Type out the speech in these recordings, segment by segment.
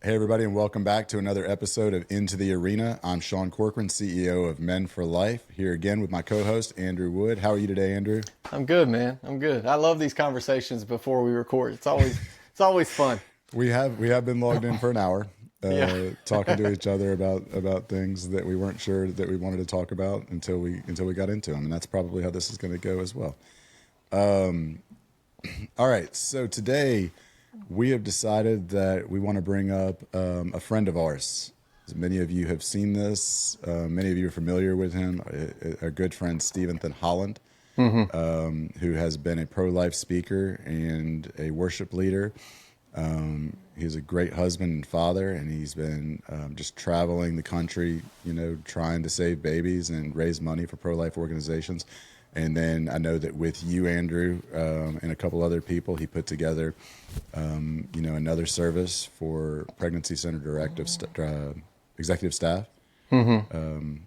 Hey, everybody, and welcome back to another episode of Into the Arena. I'm Sean Corcoran, CEO of Men for Life, here again with my co-host, Andrew Wood. How are you today, Andrew? I'm good, man. I'm good. I love these conversations before we record. It's always fun. We have been logged in for an hour, Yeah. talking to each other about things that we weren't sure that we wanted to talk about until we got into them, and that's probably how this is going to go as well. All right, so today we have decided that we want to bring up a friend of ours. As many of you have seen this. Many of you are familiar with him. Our good friend Steventhen Holland, who has been a pro-life speaker and a worship leader. He's a great husband and father, and he's been just traveling the country, trying to save babies and raise money for pro-life organizations. And then I know that with you, Andrew, and a couple other people, he put together, another service for pregnancy center executive staff, the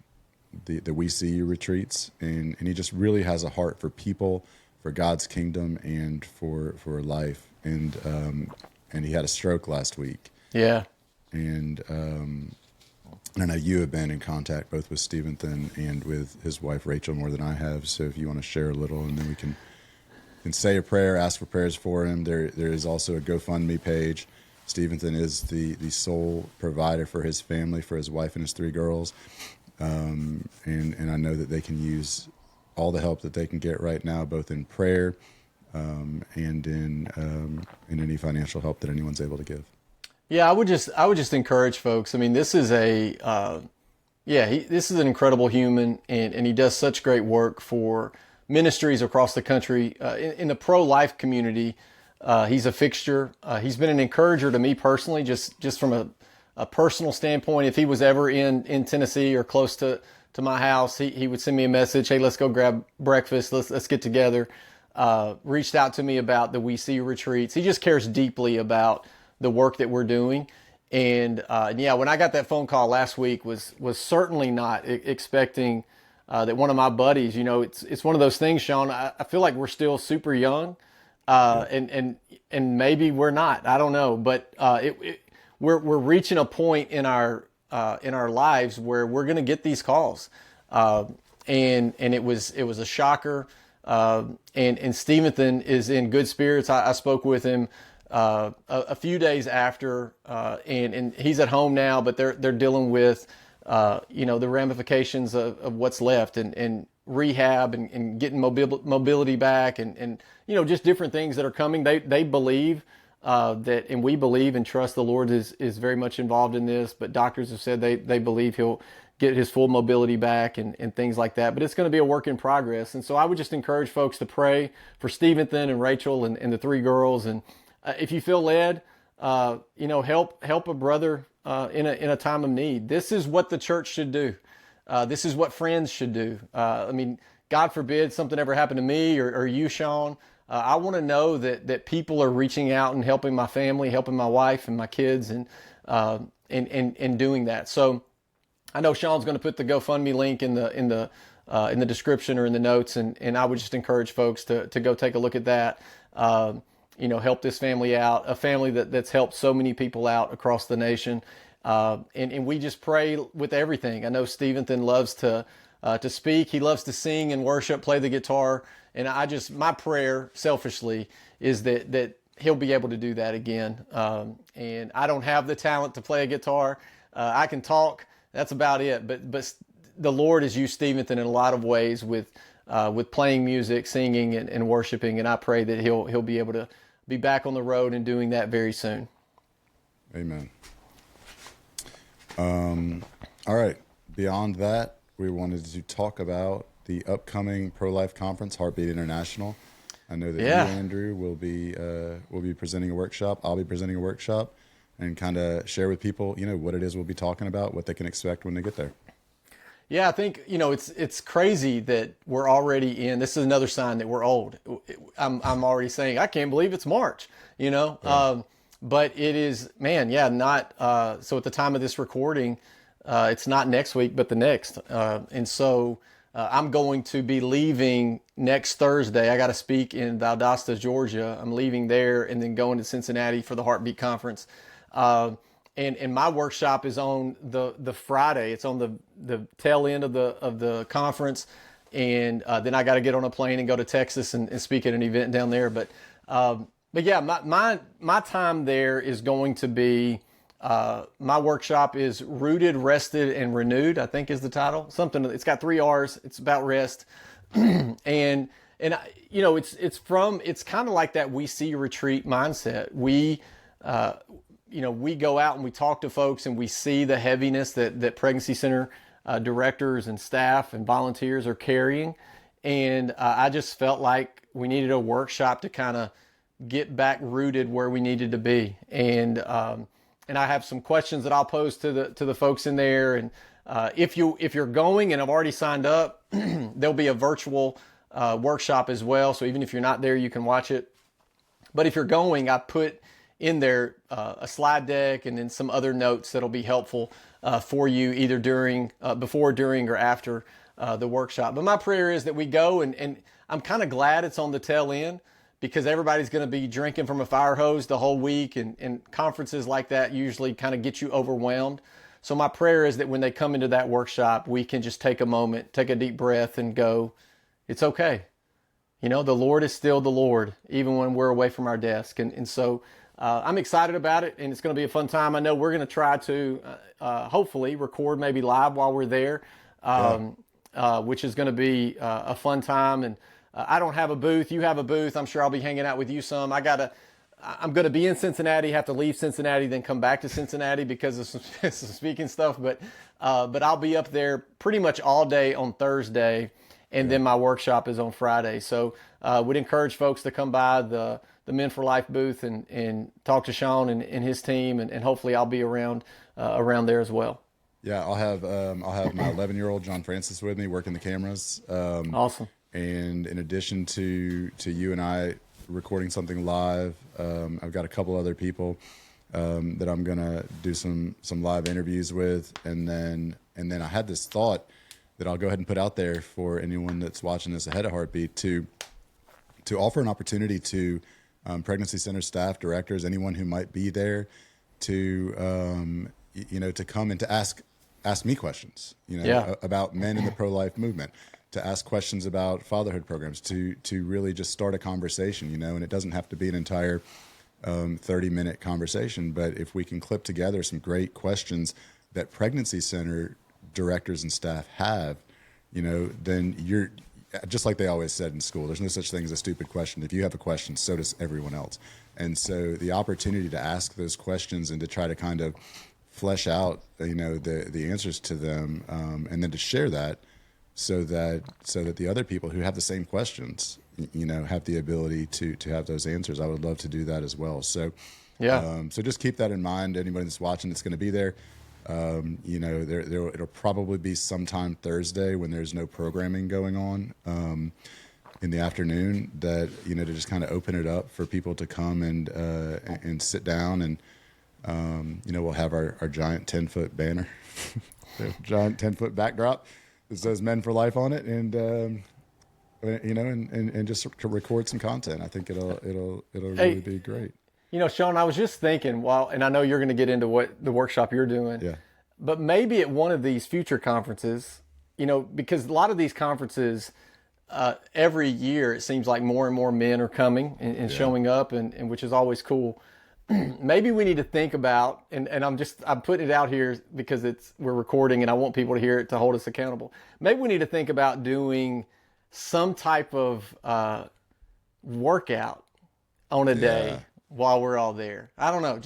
We See You retreats, and he just really has a heart for people, for God's kingdom, and for life. And he had a stroke last week, Yeah. and I know you have been in contact both with Steventhen and with his wife Rachel more than I have. So if you want to share a little, and then we can say a prayer, ask for prayers for him. There is also a GoFundMe page. Steventhen is the sole provider for his family, for his wife and his three girls, and I know that they can use all the help that they can get right now, both in prayer and in any financial help that anyone's able to give. Yeah, I would just encourage folks. I mean, this is this is an incredible human, and he does such great work for ministries across the country. In the pro-life community, he's a fixture. He's been an encourager to me personally, just from a personal standpoint. If he was ever in Tennessee or close to my house, he would send me a message. Hey, let's go grab breakfast. Let's get together. Reached out to me about the We See You retreats. He just cares deeply about the work that we're doing. And when I got that phone call last week, was certainly not expecting that one of my buddies, it's one of those things, Sean. I feel like we're still super young, and maybe we're not. I don't know, but we're reaching a point in our lives where we're going to get these calls, and it was a shocker. And Steventhen is in good spirits. I spoke with him a few days after, and he's at home now, but they're dealing with the ramifications of what's left, and rehab, and getting mobility back, and just different things that are coming. They believe that, and we believe and trust the Lord is very much involved in this, but doctors have said they believe he'll get his full mobility back, and things like that. But it's going to be a work in progress. And so I would just encourage folks to pray for Steventhen and Rachel and the three girls. And if you feel led, help a brother in a time of need. This is what the church should do. This is what friends should do. God forbid something ever happened to me or you, Sean. I want to know that people are reaching out and helping my family, helping my wife and my kids, and doing that. So I know Sean's going to put the GoFundMe link in the description or in the notes, and I would just encourage folks to go take a look at that. Help this family out, a family that's helped so many people out across the nation. And we just pray with everything. I know Steventhen loves to speak. He loves to sing and worship, play the guitar. And my prayer selfishly is that he'll be able to do that again. And I don't have the talent to play a guitar. I can talk. That's about it. But the Lord has used Steventhen in a lot of ways with playing music, singing, and worshiping. And I pray that he'll be able to be back on the road and doing that very soon. Amen. All right. Beyond that, we wanted to talk about the upcoming pro-life conference, Heartbeat International. I know that you, Andrew, will be presenting a workshop. I'll be presenting a workshop, and kind of share with people, what it is we'll be talking about, what they can expect when they get there. Yeah, I think, it's crazy that we're already in. This is another sign that we're old. I'm already saying, I can't believe it's March, Yeah. But it is, man, not, so at the time of this recording, it's not next week, but the next. And so I'm going to be leaving next Thursday. I got to speak in Valdosta, Georgia. I'm leaving there and then going to Cincinnati for the Heartbeat Conference. And my workshop is on the Friday. It's on the tail end of the conference, and then I got to get on a plane and go to Texas and speak at an event down there. But yeah, my time there is going to be, my workshop is Rooted, Rested, and Renewed, I think is the title. Something, it's got 3 R's. It's about rest. and it's kind of like that we see retreat mindset. We go out and we talk to folks and we see the heaviness that pregnancy center directors and staff and volunteers are carrying. And I just felt like we needed a workshop to kind of get back rooted where we needed to be. And I have some questions that I'll pose to the folks in there. And if you're going and have already signed up, there'll be a virtual workshop as well. So even if you're not there, you can watch it. But if you're going, I put in there a slide deck and then some other notes that'll be helpful for you either before, during, or after the workshop. But my prayer is that we go, and I'm kind of glad it's on the tail end, because everybody's going to be drinking from a fire hose the whole week, and conferences like that usually kind of get you overwhelmed. So my prayer is that when they come into that workshop, we can just take a moment, take a deep breath, and go, it's okay. The Lord is still the Lord, even when we're away from our desk. And so I'm excited about it, and it's going to be a fun time. I know we're going to try to hopefully record maybe live while we're there, which is going to be a fun time. And I don't have a booth. You have a booth. I'm sure I'll be hanging out with you some. I'm going to be in Cincinnati, have to leave Cincinnati, then come back to Cincinnati because of some speaking stuff. But I'll be up there pretty much all day on Thursday, and then my workshop is on Friday. So would encourage folks to come by the Men for Life booth and talk to Sean and his team, and hopefully I'll be around there as well. Yeah, I'll have my 11-year-old John Francis with me working the cameras. Awesome. And in addition to you and I recording something live, I've got a couple other people that I'm gonna do some live interviews with, and then I had this thought that I'll go ahead and put out there for anyone that's watching this ahead of Heartbeat to offer an opportunity to pregnancy center staff, directors, anyone who might be there, to come and to ask me questions, about men in the pro-life movement, to ask questions about fatherhood programs, to really just start a conversation, and it doesn't have to be an entire 30-minute conversation, but if we can clip together some great questions that pregnancy center directors and staff have, then you're, just like they always said in school, there's no such thing as a stupid question. If you have a question, so does everyone else. And so the opportunity to ask those questions and to try to kind of flesh out, the answers to them, and then to share that so that the other people who have the same questions, have the ability to have those answers. I would love to do that as well. So, so just keep that in mind. Anybody that's watching that's going to be there, it'll probably be sometime Thursday when there's no programming going on, in the afternoon, that, to just kind of open it up for people to come and sit down, and, we'll have our giant 10-foot banner, the giant 10-foot backdrop that says Men for Life on it, and just to record some content. I think it'll really be great. Sean, I was just thinking, and I know you're going to get into what the workshop you're doing, but maybe at one of these future conferences, because a lot of these conferences, every year it seems like more and more men are coming and showing up, and which is always cool. Maybe we need to think about, and I'm putting it out here because we're recording and I want people to hear it to hold us accountable. Maybe we need to think about doing some type of workout on a day while we're all there. I don't know.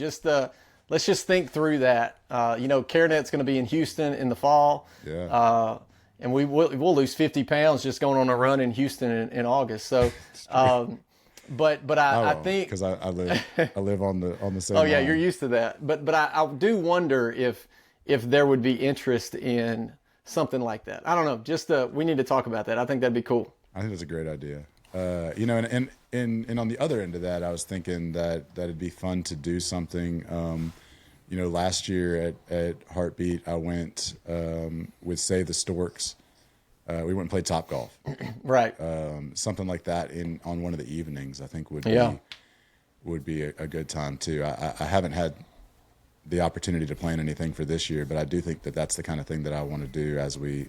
Let's just think through that. CareNet's going to be in Houston in the fall. And we'll lose 50 pounds just going on a run in Houston in August. So, but I think because I live on the same. Oh yeah, line. you're used to that. But I do wonder if there would be interest in something like that. I don't know. Just we need to talk about that. I think that'd be cool. I think that's a great idea. And on the other end of that, I was thinking that it'd be fun to do something. Last year at Heartbeat, I went with Save the Storks. We went and played Topgolf. Right. Something like that on one of the evenings, I think would be a good time too. I haven't had the opportunity to plan anything for this year, but I do think that that's the kind of thing that I want to do as we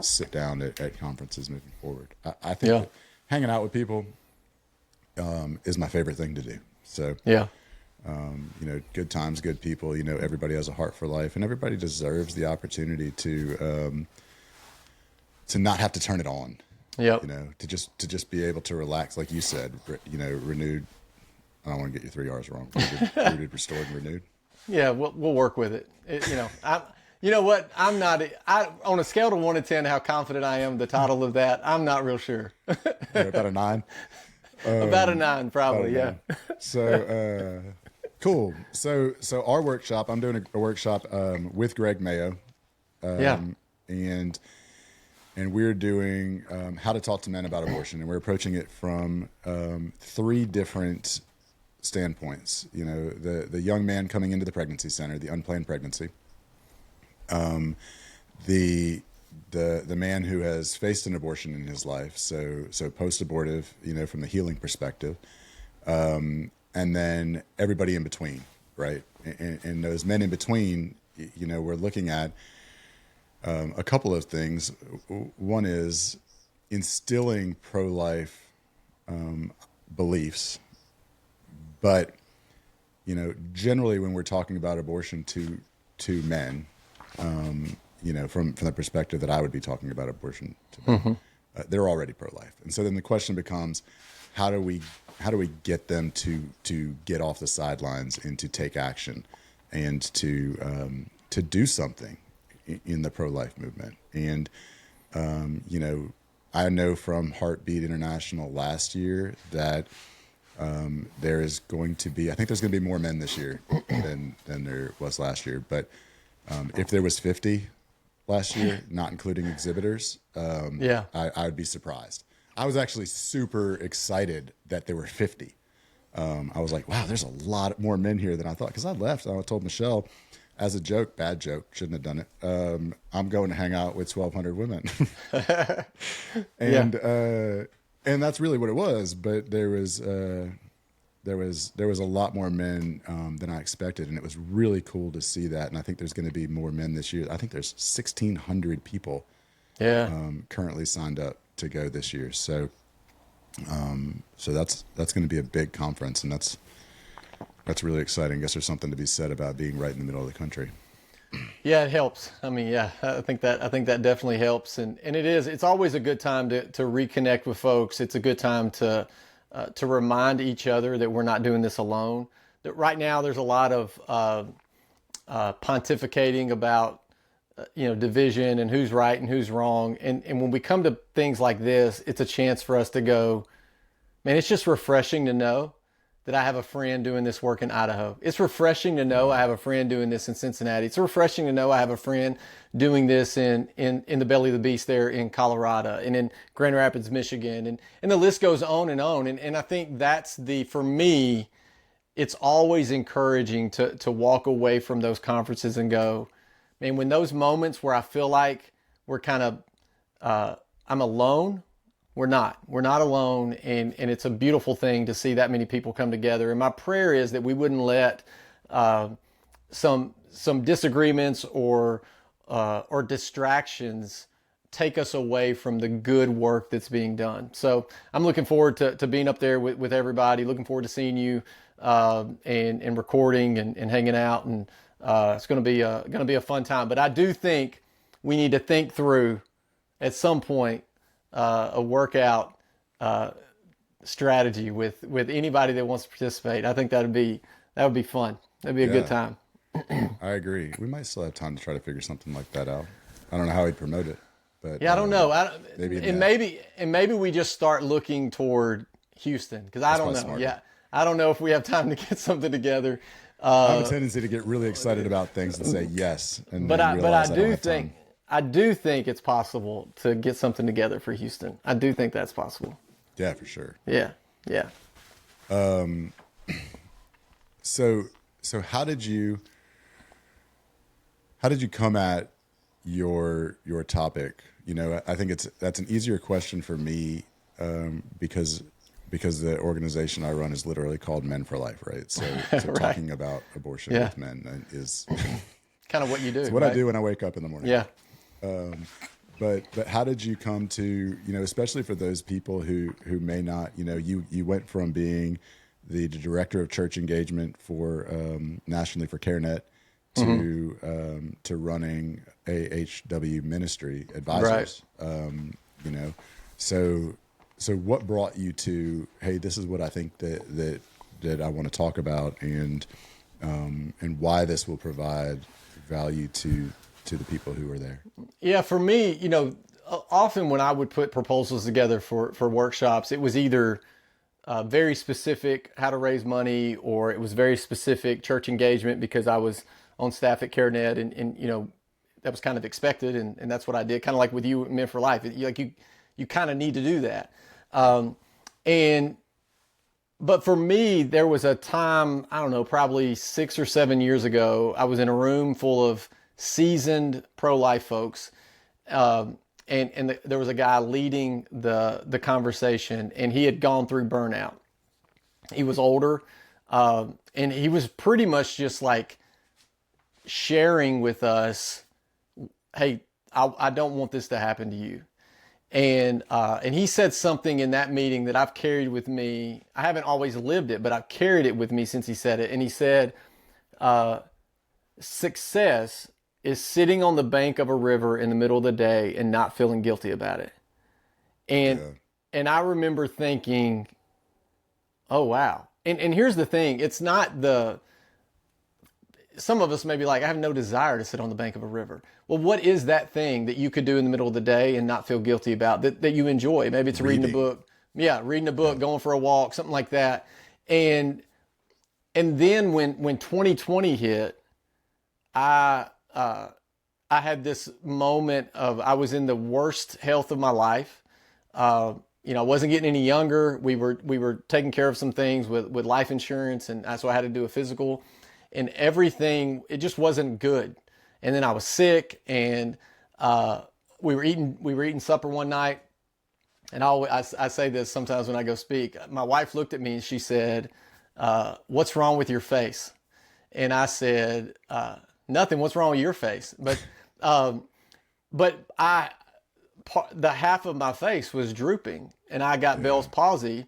sit down at conferences moving forward. I think that hanging out with people is my favorite thing to do. So good times, good people. Everybody has a heart for life, and everybody deserves the opportunity to not have to turn it on. To just be able to relax, like you said. Renewed. I don't want to get your 3 R's wrong. Rooted, restored, and renewed. Yeah, we'll work with it. You know what? I'm not. On a scale of 1 to 10, how confident I am the title of that, I'm not real sure. About a 9. About a 9, probably. Yeah. So cool. So our workshop. I'm doing a workshop with Greg Mayo. And we're doing how to talk to men about abortion, and we're approaching it from 3 different standpoints. The young man coming into the pregnancy center, the unplanned pregnancy, the man who has faced an abortion in his life, so post-abortive, from the healing perspective, and then everybody in between, right? And those men in between, we're looking at a couple of things. One is instilling pro-life beliefs, but generally when we're talking about abortion to men, from the perspective that I would be talking about abortion to men, they're already pro-life, and so then the question becomes, how do we get them to get off the sidelines and to take action and to do something in the pro-life movement. And, I know from Heartbeat International last year that there is going to be, I think there's going to be more men this year than there was last year. But if there was 50 last year, not including exhibitors, I would be surprised. I was actually super excited that there were 50. I was like, wow, there's a lot more men here than I thought. Because I left, I told Michelle, as a joke, bad joke, shouldn't have done it. I'm going to hang out with 1,200 women, and that's really what it was. But there was a lot more men than I expected, and it was really cool to see that. And I think there's going to be more men this year. I think there's 1,600 people currently signed up to go this year. So that's going to be a big conference, and that's really exciting. I guess there's something to be said about being right in the middle of the country. Yeah, it helps. I mean, I think that definitely helps. And it's always a good time to reconnect with folks. It's a good time to remind each other that we're not doing this alone. That right now there's a lot of pontificating about division and who's right and who's wrong. And when we come to things like this, it's a chance for us to go, man, it's just refreshing to know that I have a friend doing this work in Idaho. It's refreshing to know I have a friend doing this in Cincinnati. It's refreshing to know I have a friend doing this in the belly of the beast there in Colorado and in Grand Rapids, Michigan. And the list goes on and on. And I think for me, it's always encouraging to walk away from those conferences and go, man, when those moments where I feel like we're kind of, I'm alone, we're not alone. And it's a beautiful thing to see that many people come together. And my prayer is that we wouldn't let some disagreements or distractions take us away from the good work that's being done. So I'm looking forward to being up there with everybody, looking forward to seeing you and recording and hanging out. And it's going to be a fun time. But I do think we need to think through at some point a workout strategy with anybody that wants to participate. I think that would be fun. That'd be a good time. I agree. We might still have time to try to figure something like that out. I don't know how he'd promote it, but I don't know. Maybe we just start looking toward Houston, because I don't know. Smarter. Yeah, I don't know if we have time to get something together. I have a tendency to get really excited about things and say yes, but I do think it's possible to get something together for Houston. I do think that's possible. Yeah, for sure. Yeah. So how did you come at your topic? I think that's an easier question for me because because the organization I run is literally called Men for Life, right? So Right. talking about abortion with men is Kind of what you do. what right? I do when I wake up in the morning. Yeah. But how did you come to, especially for those people who may not, you went from being the director of church engagement for nationally for CareNet to running AHW Ministry Advisors. Right. So what brought you to, hey, this is what I think that I want to talk about, and why this will provide value to the people who are there? Yeah, for me, often when I would put proposals together for workshops, it was either very specific how to raise money, or it was very specific church engagement because I was on staff at CareNet, and that was kind of expected, and that's what I did. Kind of like with you, Men for Life. You kind of need to do that. But for me, there was a time, I don't know, probably 6 or 7 years ago, I was in a room full of seasoned pro-life folks, and there was a guy leading the conversation, and he had gone through burnout. He was older, and he was pretty much just like sharing with us, hey, I don't want this to happen to you. And he said something in that meeting that I've carried with me. I haven't always lived it, but I've carried it with me since he said it. And he said, success is sitting on the bank of a river in the middle of the day and not feeling guilty about it. And I remember thinking, oh, wow. And here's the thing. It's not some of us may be like, I have no desire to sit on the bank of a river. Well, what is that thing that you could do in the middle of the day and not feel guilty about, that you enjoy? Maybe it's reading a book. Yeah, reading a book, going for a walk, something like that. And then when 2020 hit, I had this moment of, I was in the worst health of my life. I wasn't getting any younger. We were taking care of some things with life insurance, and that's why I had to do a physical, and everything, it just wasn't good. And then I was sick, and we were eating supper one night, and I say this sometimes when I go speak. My wife looked at me and she said, "What's wrong with your face?" And I said, "Nothing. What's wrong with your face?" But the half of my face was drooping, and I got Bell's palsy,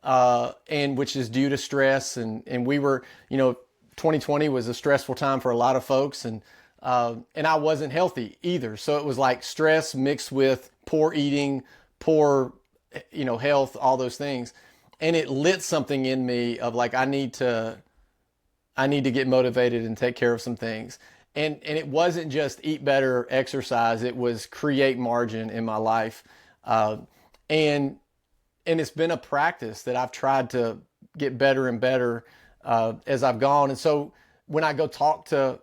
and which is due to stress, and we were, 2020 was a stressful time for a lot of folks, and I wasn't healthy either. So it was like stress mixed with poor eating, poor, health, all those things. And it lit something in me of like, I need to get motivated and take care of some things. And it wasn't just eat better, exercise. It was create margin in my life. And it's been a practice that I've tried to get better and better as I've gone. And so when I go talk to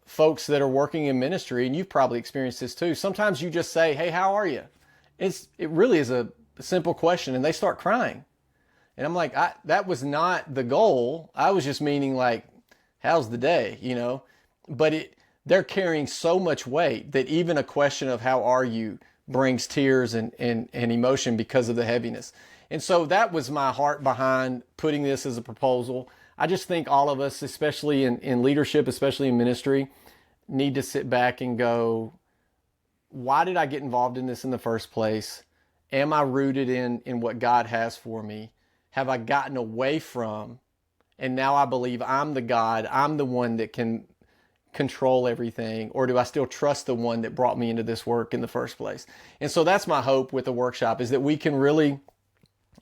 folks that are working in ministry, and you've probably experienced this too, sometimes you just say, "Hey, how are you?" It really is a simple question, and they start crying. And I'm like, that was not the goal. I was just meaning like, how's the day, But they're carrying so much weight that even a question of how are you brings tears and emotion because of the heaviness. And so that was my heart behind putting this as a proposal. I just think all of us, especially in leadership, especially in ministry, need to sit back and go, why did I get involved in this in the first place? Am I rooted in what God has for me? Have I gotten away from, and now I believe I'm the God, I'm the one that can control everything, or do I still trust the one that brought me into this work in the first place? And so that's my hope with the workshop, is that we can really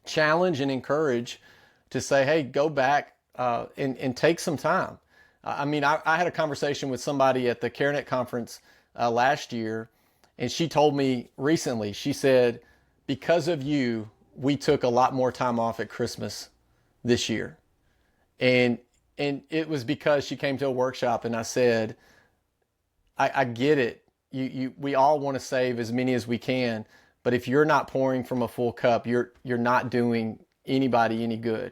challenge and encourage to say, hey, go back and take some time. I had a conversation with somebody at the CareNet conference last year, and she told me recently, she said, because of you, we took a lot more time off at Christmas this year. And it was because she came to a workshop, and I said, I get it. We all want to save as many as we can, but if you're not pouring from a full cup, you're not doing anybody any good.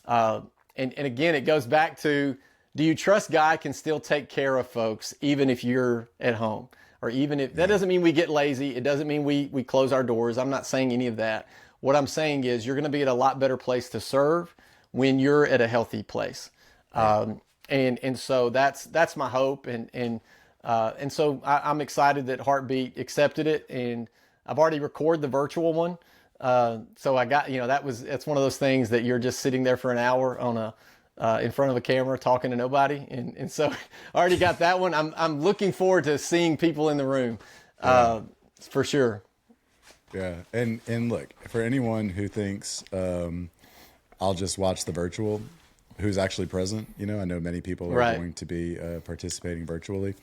And again, it goes back to, do you trust God can still take care of folks even if you're at home? Or even if, that doesn't mean we get lazy. It doesn't mean we close our doors. I'm not saying any of that. what I'm saying is you're going to be at a lot better place to serve when you're at a healthy place. And so that's my hope. And so I'm excited that Heartbeat accepted it, and I've already recorded the virtual one. So I got, it's one of those things that you're just sitting there for an hour on in front of a camera talking to nobody. And so I already got that one. I'm looking forward to seeing people in the room, for sure. Yeah. And look, for anyone who thinks, I'll just watch the virtual, who's actually present, I know many people are going to be participating virtually.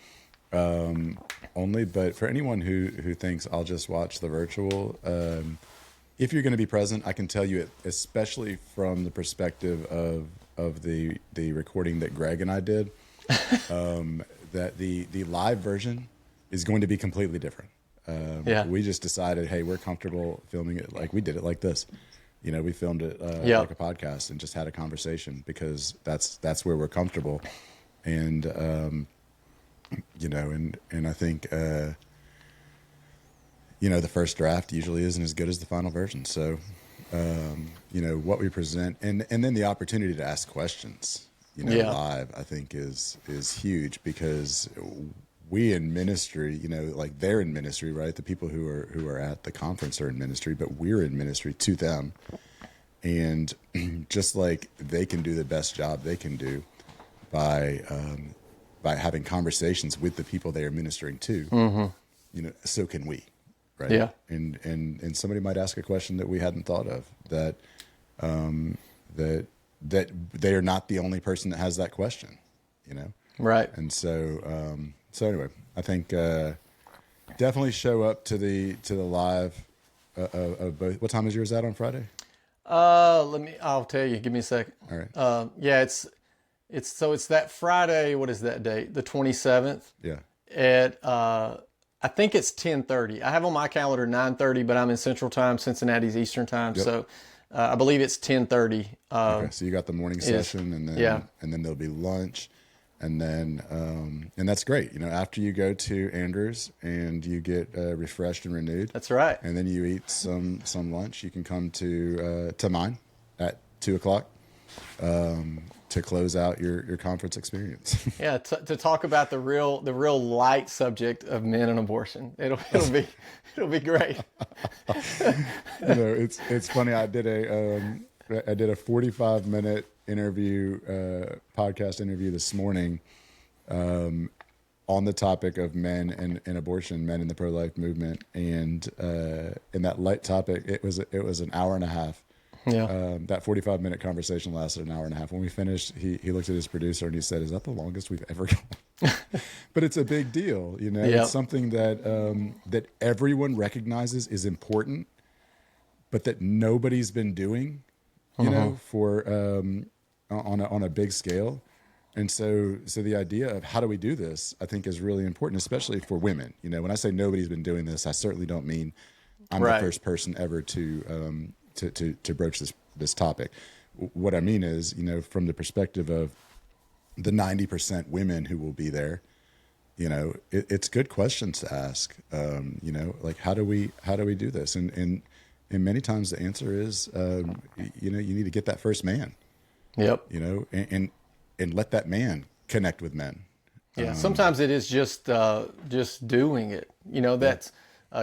But for anyone who thinks I'll just watch the virtual, if you're going to be present, I can tell you, especially from the perspective of the recording that Greg and I did, that the live version is going to be completely different. We just decided, hey, we're comfortable filming it like we did it like this. We filmed it like a podcast and just had a conversation because that's where we're comfortable. And and I think the first draft usually isn't as good as the final version. So what we present and then the opportunity to ask questions live, I think is huge, because we in ministry, like they're in ministry, right? The people who are at the conference are in ministry, but we're in ministry to them. And just like they can do the best job they can do by having conversations with the people they are ministering to, so can we, right? Yeah. And somebody might ask a question that we hadn't thought of, that they are not the only person that has that question, Right. And so anyway, I think definitely show up to the live of both. What time is yours at on Friday? I'll tell you. Give me a second. All right. It's that Friday. What is that date? The 27th. Yeah. At I think it's 10:30. I have on my calendar 9:30, but I'm in Central Time. Cincinnati's Eastern Time. Yep. So I believe it's 10:30. Okay. So you got the morning session, and then there'll be lunch. And then, and that's great. After you go to Andrew's and you get refreshed and renewed. That's right. And then you eat some lunch. You can come to mine at 2:00 to close out your conference experience. Yeah, to talk about the real light subject of men and abortion. It'll be great. It's funny. I did a 45-minute podcast interview this morning on the topic of men and abortion, men in the pro-life movement, and in that light topic, it was an hour and a half. Yeah. That 45-minute conversation lasted an hour and a half. When we finished, he looked at his producer and he said, "Is that the longest we've ever gone?" But it's a big deal, It's something that everyone recognizes is important, but that nobody's been doing. For on a big scale. And so the idea of how do we do this, I think, is really important, especially for women. When I say nobody's been doing this, I certainly don't mean I'm the first person ever to broach this topic. What I mean is, from the perspective of the 90% women who will be there, it's good questions to ask. Like how do we do this? And many times the answer is, you need to get that first man. Yep. And let that man connect with men. Yeah. Sometimes it is just doing it. That's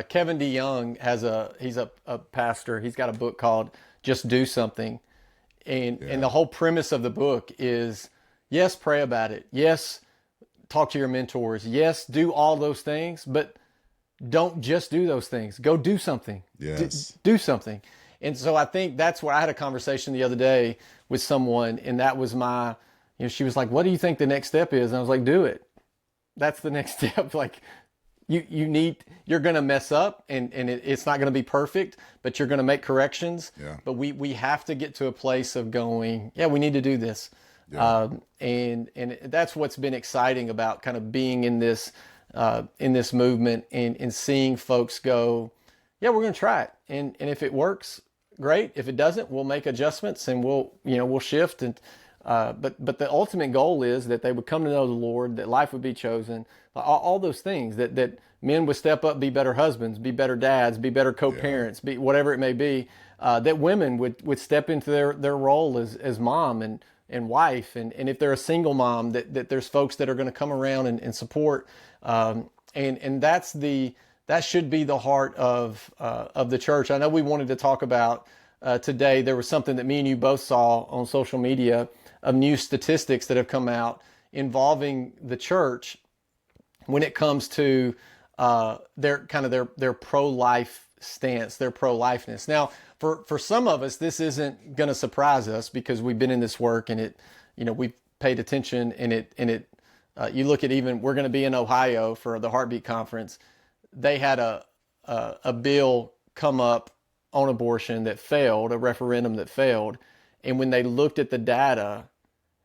Kevin DeYoung he's a pastor. He's got a book called Just Do Something. And the whole premise of the book is, yes, pray about it. Yes, talk to your mentors. Yes, do all those things, but don't just do those things. Go do something. Yes. Do something. And so I think that's where I had a conversation the other day with someone, and that was she was like, "What do you think the next step is?" And I was like, "Do it. That's the next step." Like you're going to mess up and it's not going to be perfect, but you're going to make corrections. Yeah. But we have to get to a place of going, we need to do this. Yeah. And that's what's been exciting about kind of being in this movement and seeing folks go, we're going to try it. And if it works, great. If it doesn't, we'll make adjustments and we'll shift. And But the ultimate goal is that they would come to know the Lord, that life would be chosen, all those things, that men would step up, be better husbands, be better dads, be better co-parents, be whatever it may be, that women would step into their role as mom and wife. And if they're a single mom, that there's folks that are going to come around and support. And that should be the heart of the church. I know we wanted to talk about today, there was something that me and you both saw on social media of new statistics that have come out involving the church when it comes to their pro-life stance, their pro-lifeness. Now, for some of us, this isn't going to surprise us because we've been in this work and we've paid attention and you look at we're going to be in Ohio for the Heartbeat Conference. They had a bill come up on abortion that failed, a referendum that failed. And when they looked at the data,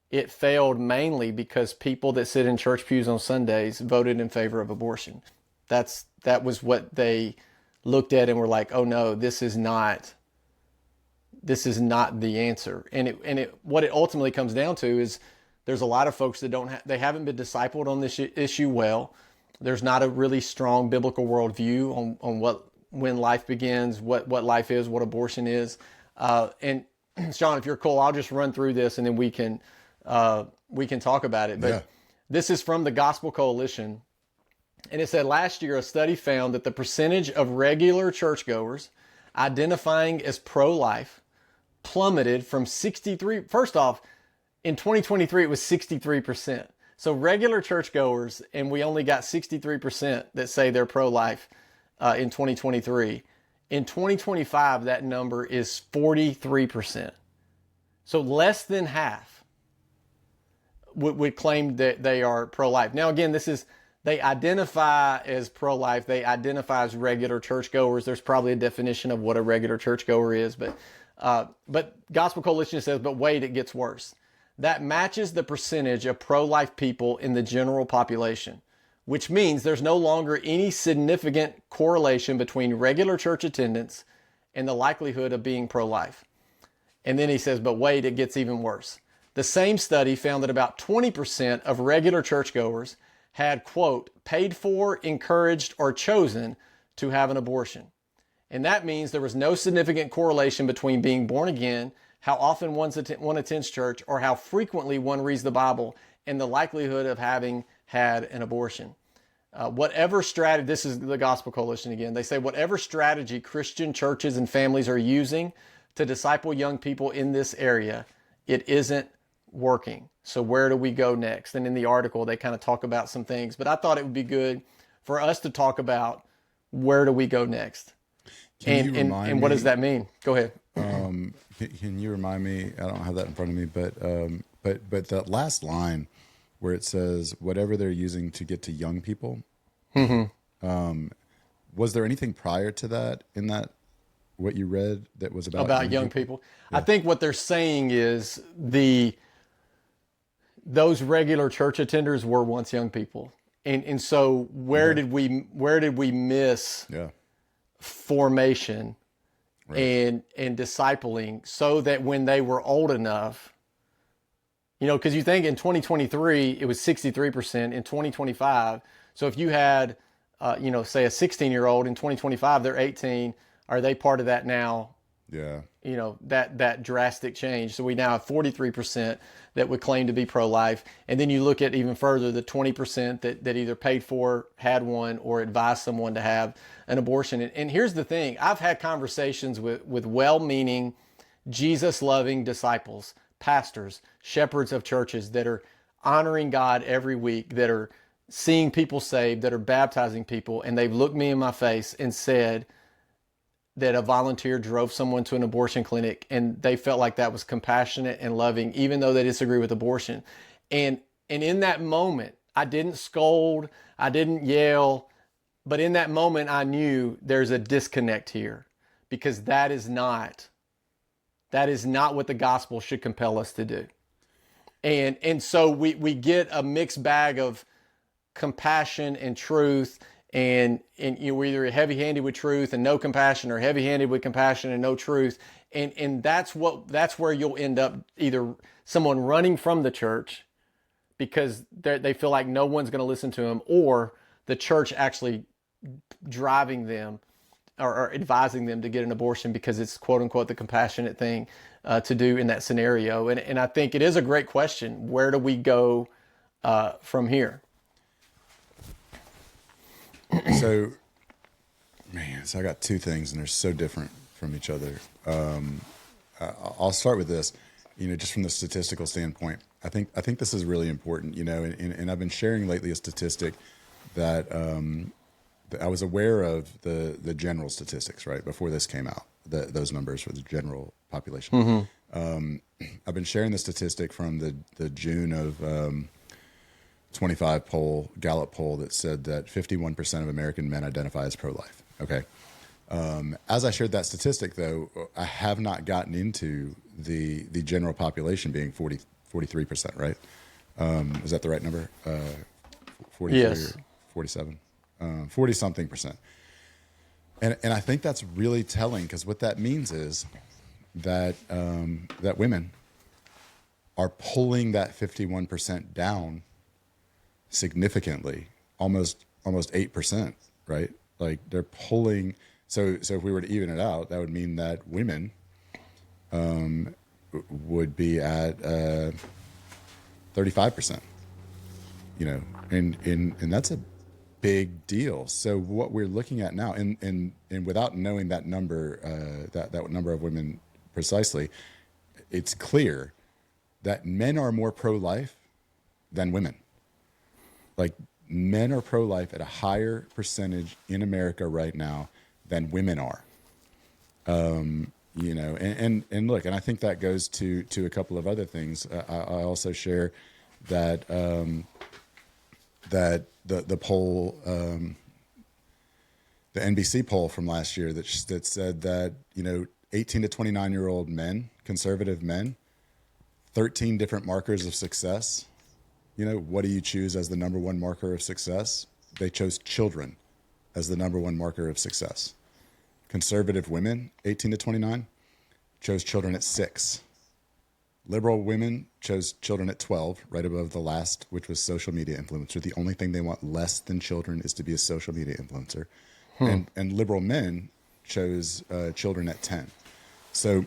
it failed mainly because people that sit in church pews on Sundays voted in favor of abortion. That was what they looked at and were like, oh no, this is not the answer. And what it ultimately comes down to is there's a lot of folks that they haven't been discipled on this issue well. There's not a really strong biblical worldview on when life begins, what life is, what abortion is. And Sean, if you're cool, I'll just run through this and then we can talk about it. But This is from the Gospel Coalition. And it said last year, a study found that the percentage of regular churchgoers identifying as pro-life plummeted from 63. First off, in 2023, it was 63%. So regular churchgoers, and we only got 63% that say they're pro-life in 2023. In 2025, that number is 43%. So less than half would claim that they are pro-life. Now, again, they identify as pro-life. They identify as regular churchgoers. There's probably a definition of what a regular churchgoer is, but Gospel Coalition says, but wait, it gets worse. That matches the percentage of pro-life people in the general population, which means there's no longer any significant correlation between regular church attendance and the likelihood of being pro-life. And then he says, but wait, it gets even worse. The same study found that about 20% of regular churchgoers had, quote, paid for, encouraged, or chosen to have an abortion. And that means there was no significant correlation between being born again, how often one attends church, or how frequently one reads the Bible, and the likelihood of having had an abortion. Whatever strategy, this is the Gospel Coalition again, they say whatever strategy Christian churches and families are using to disciple young people in this area, it isn't working. So where do we go next? And in the article, they kind of talk about some things, but I thought it would be good for us to talk about where do we go next? And what does that mean? Go ahead. Can you remind me? I don't have that in front of me, but that last line where it says whatever they're using to get to young people. Mm-hmm. Was there anything prior to that in that what you read that was about young people? Yeah. I think what they're saying is those regular church attenders were once young people, and so where did we miss formation? Right. And discipling so that when they were old enough, because you think in 2023, it was 63%, in 2025. So if you had, say a 16-year-old in 2025, they're 18. Are they part of that now? Yeah. That drastic change. So we now have 43% that would claim to be pro-life. And then you look at even further, the 20% that either paid for, had one, or advised someone to have an abortion. And here's the thing. I've had conversations with well-meaning, Jesus-loving disciples, pastors, shepherds of churches that are honoring God every week, that are seeing people saved, that are baptizing people. And they've looked me in my face and said that a volunteer drove someone to an abortion clinic and they felt like that was compassionate and loving, even though they disagree with abortion. And in that moment, I didn't scold, I didn't yell, but in that moment, I knew there's a disconnect here because that is not what the gospel should compel us to do. And so we get a mixed bag of compassion and truth and we're either heavy-handed with truth and no compassion, or heavy-handed with compassion and no truth. And that's where you'll end up, either someone running from the church because they feel like no one's going to listen to them, or the church actually driving them or advising them to get an abortion because it's quote unquote the compassionate thing to do in that scenario. And I think it is a great question. Where do we go from here? So I got two things, and they're so different from each other. I'll start with this, just from the statistical standpoint. I think this is really important, and I've been sharing lately a statistic that I was aware of the general statistics, right, before this came out, those numbers for the general population. I've been sharing the statistic from the June of 25 poll, Gallup poll, that said that 51% of American men identify as pro-life. Okay. As I shared that statistic, though, I have not gotten into the general population being 43%, right? Is that the right number? 43 Yes. or 47? 40 something percent. And I think that's really telling, because what that means is that that women are pulling that 51% down significantly, almost 8%, right? Like they're pulling. So if we were to even it out, that would mean that women would be at 35%, and that's a big deal. So what we're looking at now, and without knowing that number, that number of women precisely, it's clear that men are more pro-life than women. Like, men are pro-life at a higher percentage in America right now than women are. And look, and I think that goes to a couple of other things. I also share that that the poll, the NBC poll from last year that said that 18 to 29-year-old men, conservative men, 13 different markers of success. What do you choose as the number one marker of success? They chose children as the number one marker of success. Conservative women, 18 to 29, chose children at 6. Liberal women chose children at 12, right above the last, which was social media influencer. The only thing they want less than children is to be a social media influencer. And liberal men chose children at 10. So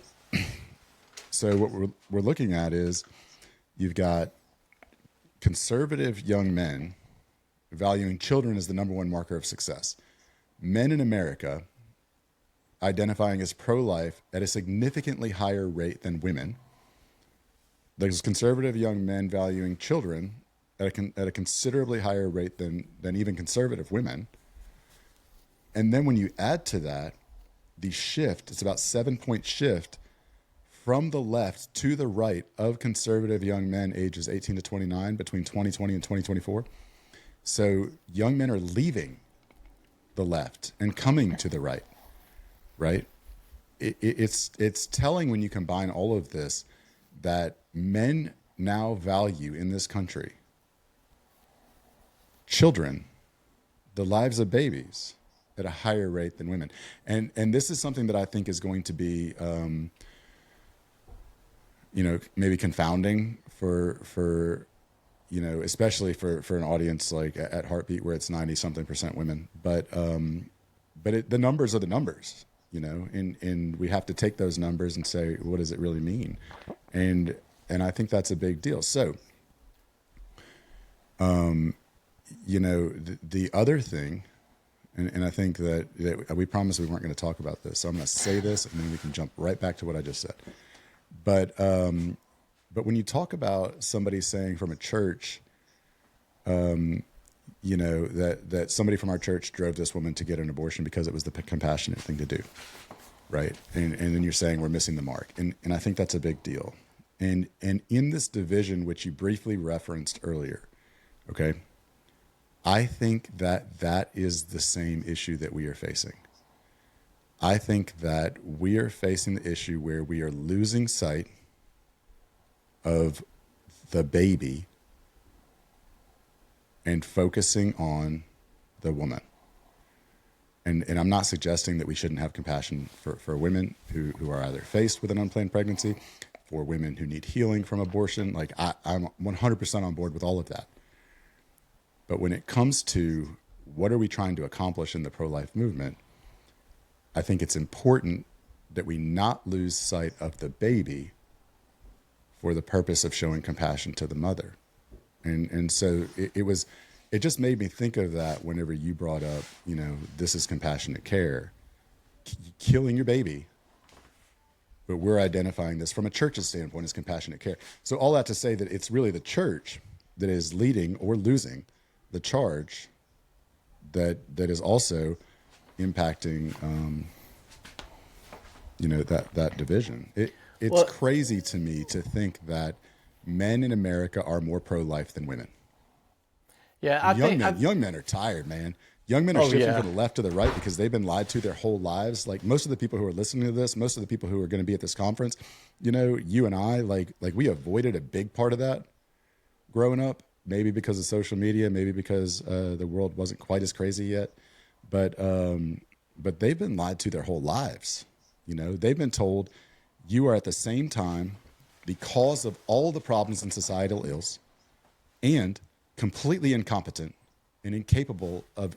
what we're looking at is you've got conservative young men valuing children as the number one marker of success. Men in America identifying as pro-life at a significantly higher rate than women. There's conservative young men valuing children at a considerably higher rate than even conservative women. And then when you add to that the shift, it's about 7-point shift from the left to the right of conservative young men ages 18 to 29 between 2020 and 2024. So young men are leaving the left and coming to the right, right? It's telling, when you combine all of this, that men now value in this country children, the lives of babies, at a higher rate than women. And this is something that I think is going to be maybe confounding for especially for an audience like at Heartbeat, where it's 90-something% women. But the numbers are the numbers, and we have to take those numbers and say, what does it really mean? And I think that's a big deal. So, the other thing, and I think that we promised we weren't going to talk about this, so I'm going to say this, and then we can jump right back to what I just said. But when you talk about somebody saying from a church, that somebody from our church drove this woman to get an abortion because it was the compassionate thing to do, right? And then you're saying we're missing the mark, and I think that's a big deal. And in this division, which you briefly referenced earlier, okay, I think that is the same issue that we are facing. I think that we are facing the issue where we are losing sight of the baby and focusing on the woman. And I'm not suggesting that we shouldn't have compassion for women who are either faced with an unplanned pregnancy, for women who need healing from abortion. Like I'm 100% on board with all of that. But when it comes to what are we trying to accomplish in the pro-life movement, I think it's important that we not lose sight of the baby for the purpose of showing compassion to the mother. And so it just made me think of that whenever you brought up, this is compassionate care, killing your baby. But we're identifying this from a church's standpoint as compassionate care. So all that to say that it's really the church that is leading or losing the charge that is also impacting, that division. It's crazy to me to think that men in America are more pro-life than women. Yeah, young men are tired, man. Young men are shifting from the left to the right because they've been lied to their whole lives. Like most of the people who are listening to this, most of the people who are going to be at this conference, you and I, like we avoided a big part of that growing up, maybe because of social media, maybe because the world wasn't quite as crazy yet. But they've been lied to their whole lives. They've been told you are at the same time the cause of all the problems and societal ills and completely incompetent and incapable of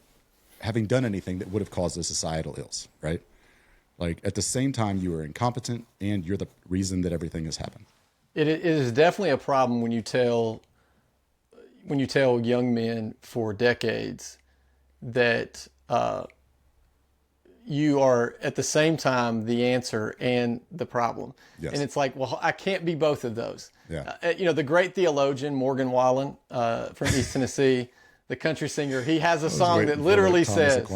having done anything that would have caused those societal ills, right? Like at the same time, you are incompetent and you're the reason that everything has happened. It is definitely a problem when you tell young men for decades that you are at the same time the answer and the problem. Yes. And it's like, well, I can't be both of those. Yeah. The great theologian Morgan Wallen from East Tennessee, the country singer, he has a song that literally says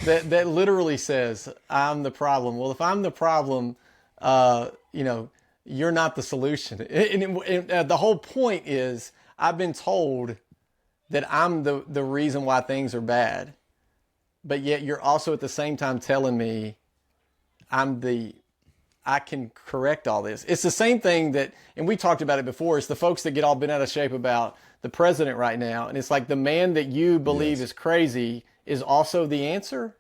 that literally says, "I'm the problem." Well, if I'm the problem, you're not the solution. And the whole point is, I've been told that I'm the reason why things are bad, but yet you're also at the same time telling me I can correct all this. It's the same thing that, and we talked about it before, it's the folks that get all bent out of shape about the president right now. And it's like the man that you believe is crazy is also the answer.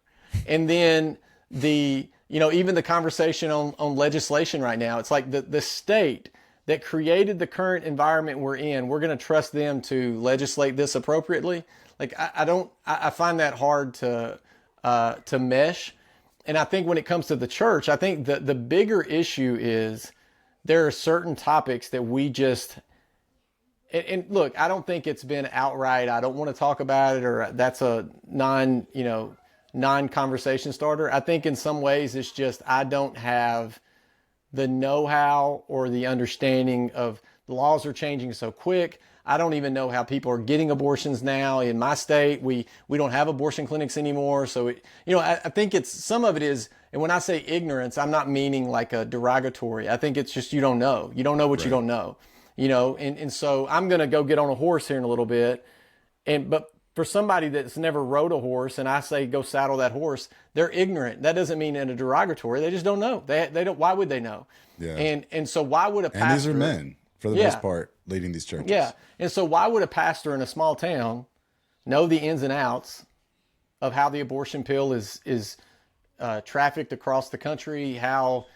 And then even the conversation on legislation right now, it's like the state that created the current environment we're in, we're going to trust them to legislate this appropriately. Like, I find that hard to mesh. And I think when it comes to the church, I think the bigger issue is there are certain topics that we just, and look, I don't think it's been outright, I don't want to talk about it, or that's a non-conversation starter. I think in some ways it's just, I don't have the know-how or the understanding of the laws are changing so quick. I don't even know how people are getting abortions now. In my state, we don't have abortion clinics anymore. So, I think it's, some of it is, and when I say ignorance, I'm not meaning like a derogatory. I think it's just, you don't know. You don't know what you don't know, and so I'm going to go get on a horse here in a little bit. But for somebody that's never rode a horse and I say, go saddle that horse, they're ignorant. That doesn't mean in a derogatory. They just don't know. They don't, why would they know? Yeah. And so why would a pastor... And these are men, for the most part, leading these churches. Yeah. And so why would a pastor in a small town know the ins and outs of how the abortion pill is trafficked across the country, how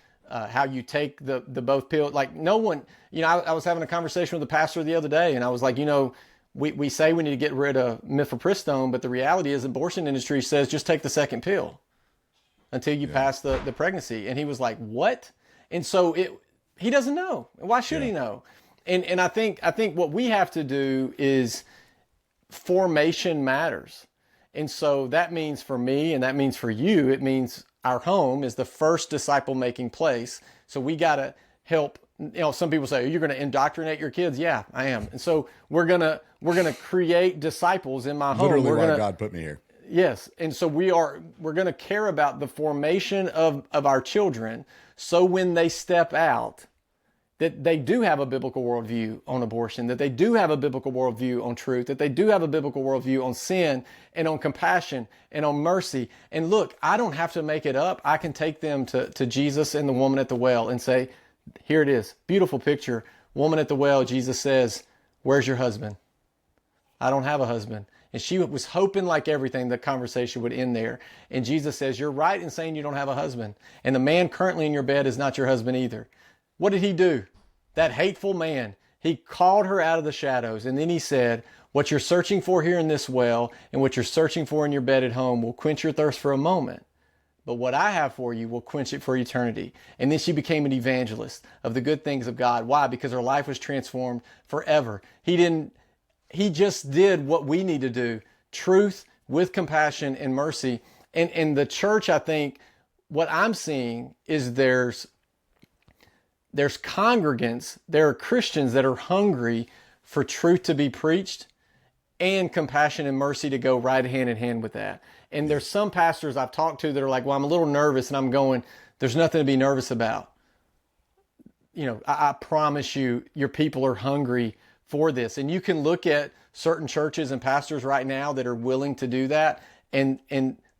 you take the both pill? Like no one, I was having a conversation with a pastor the other day and I was like, we say we need to get rid of mifepristone, but the reality is the abortion industry says just take the second pill until you pass the pregnancy. And he was like, what? And so he doesn't know. Why should he know? And I think what we have to do is formation matters. And so that means for me and that means for you, it means our home is the first disciple making place. So we got to help. Some people say, you're going to indoctrinate your kids. Yeah, I am. And so we're going to create disciples in my home. Literally why God put me here. Yes. And so we're going to care about the formation of our children. So when they step out, that they do have a biblical worldview on abortion, that they do have a biblical worldview on truth, that they do have a biblical worldview on sin and on compassion and on mercy. And look, I don't have to make it up. I can take them to Jesus and the woman at the well and say, here it is. Beautiful picture. Woman at the well, Jesus says, where's your husband? I don't have a husband. And she was hoping, like everything, the conversation would end there. And Jesus says, you're right in saying you don't have a husband. And the man currently in your bed is not your husband either. What did he do? That hateful man, he called her out of the shadows. And then he said, what you're searching for here in this well and what you're searching for in your bed at home will quench your thirst for a moment. But what I have for you will quench it for eternity. And then she became an evangelist of the good things of God. Why? Because her life was transformed forever. He just did what we need to do. Truth with compassion and mercy. And the church, I think, what I'm seeing is there's congregants, there are Christians that are hungry for truth to be preached and compassion and mercy to go right hand in hand with that. And there's some pastors I've talked to that are like, well, I'm a little nervous, and I'm going, there's nothing to be nervous about. You know, I promise you, your people are hungry for this. And you can look at certain churches and pastors right now that are willing to do that, and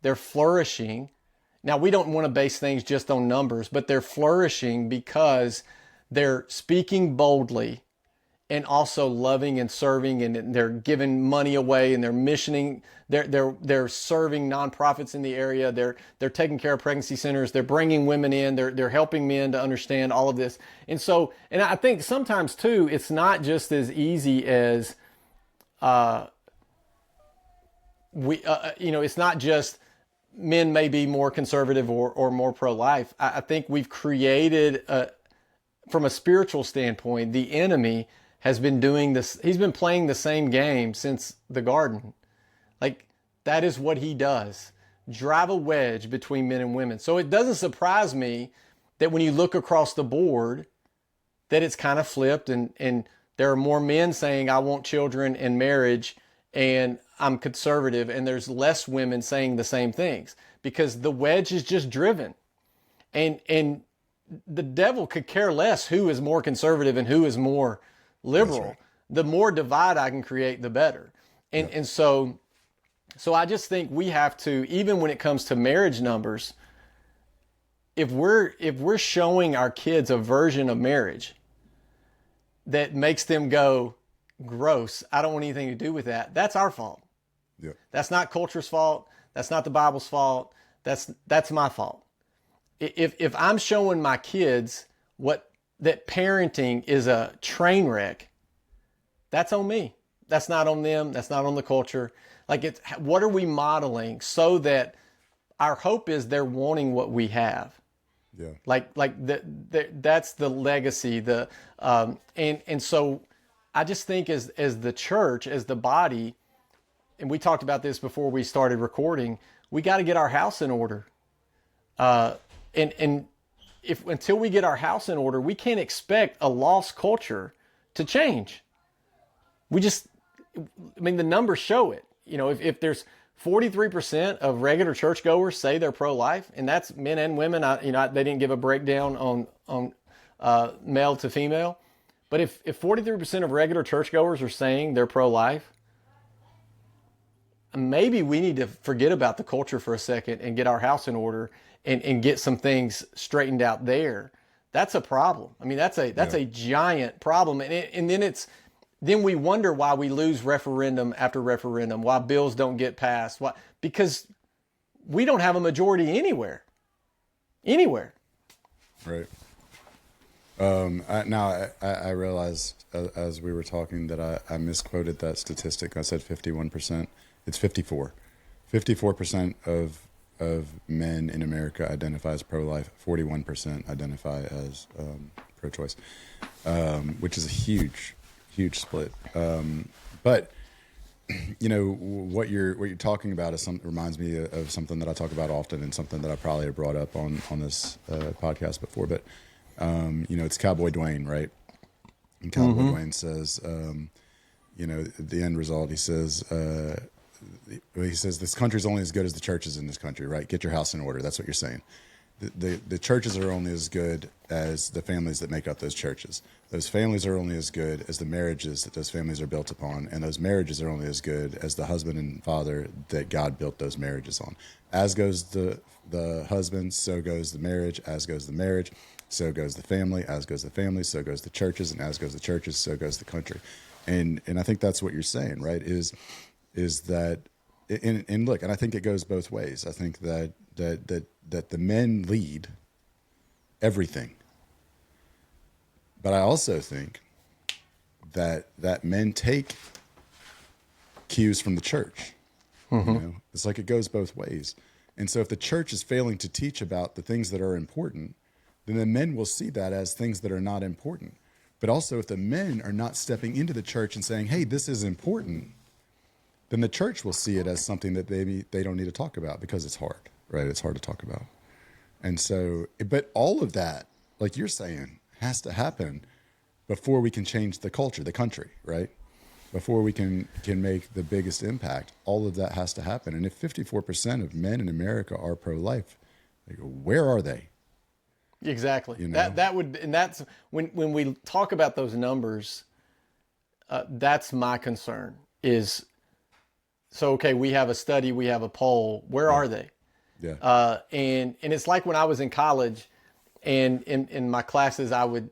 they're flourishing. Now, we don't want to base things just on numbers, but they're flourishing because they're speaking boldly and also loving and serving, and they're giving money away, and they're missioning. They're serving nonprofits in the area. They're taking care of pregnancy centers. They're bringing women in. They're helping men to understand all of this. And I think sometimes too, it's not just as easy as it's not just men may be more conservative or more pro-life. I think we've created from a spiritual standpoint, the enemy has been doing this. He's been playing the same game since the garden. Like, that is what he does. Drive a wedge between men and women. So it doesn't surprise me that when you look across the board, that it's kind of flipped, and there are more men saying, I want children and marriage, and I'm conservative, and there's less women saying the same things, because the wedge is just driven. And the devil could care less who is more conservative and who is more liberal. Right. The more divide I can create, the better. And so I just think we have to, even when it comes to marriage numbers, if we're showing our kids a version of marriage that makes them go, gross, I don't want anything to do with that, that's our fault. Yeah. That's not culture's fault. That's not the Bible's fault. That's my fault. If I'm showing my kids that parenting is a train wreck, that's on me. That's not on them. That's not on the culture. Like, what are we modeling so that our hope is they're wanting what we have? Yeah. That's the legacy. And so I just think as the church, as the body, and we talked about this before we started recording, we got to get our house in order. And if until we get our house in order, we can't expect a lost culture to change. The numbers show it. You know, if there's 43% of regular churchgoers say they're pro-life, and that's men and women. They didn't give a breakdown on male to female, but if 43% of regular churchgoers are saying they're pro-life, maybe we need to forget about the culture for a second and get our house in order and get some things straightened out there. That's a problem. I mean, that's a giant problem. And then we wonder why we lose referendum after referendum, why bills don't get passed. Why? Because we don't have a majority anywhere. Right. I realized as we were talking that I misquoted that statistic. I said 51%. It's 54. 54% of men in America identify as pro-life. 41% identify as pro-choice, which is a huge split. But you know what you're talking about reminds me of something that I talk about often, and something that I probably have brought up on this podcast before. But it's Cowboy Dwayne, right? And Cowboy Dwayne says, the end result. He says, this country's only as good as the churches in this country, right? Get your house in order. That's what you're saying. The churches are only as good as the families that make up those churches. Those families are only as good as the marriages that those families are built upon, and those marriages are only as good as the husband and father that God built those marriages on. As goes the husband, so goes the marriage. As goes the marriage, so goes the family. As goes the family, so goes the churches, and as goes the churches, so goes the country. And I think that's what you're saying, right? Is is that, and look, and I think it goes both ways. I think that the men lead everything, but I also think that men take cues from the church. Mm-hmm. You know, it's like it goes both ways. And so if the church is failing to teach about the things that are important, then the men will see that as things that are not important. But also if the men are not stepping into the church and saying, hey, this is important, then the church will see it as something that they don't need to talk about because it's hard, right? It's hard to talk about. And so, but all of that, like you're saying, has to happen before we can change the culture, the country, right? Before we can make the biggest impact, all of that has to happen. And if 54% of men in America are pro-life, like, where are they? Exactly. You know? That would, and that's when we talk about those numbers, that's my concern is, so, okay, we have a study, we have a poll, where are they? Yeah. And it's like when I was in college and in my classes, I would,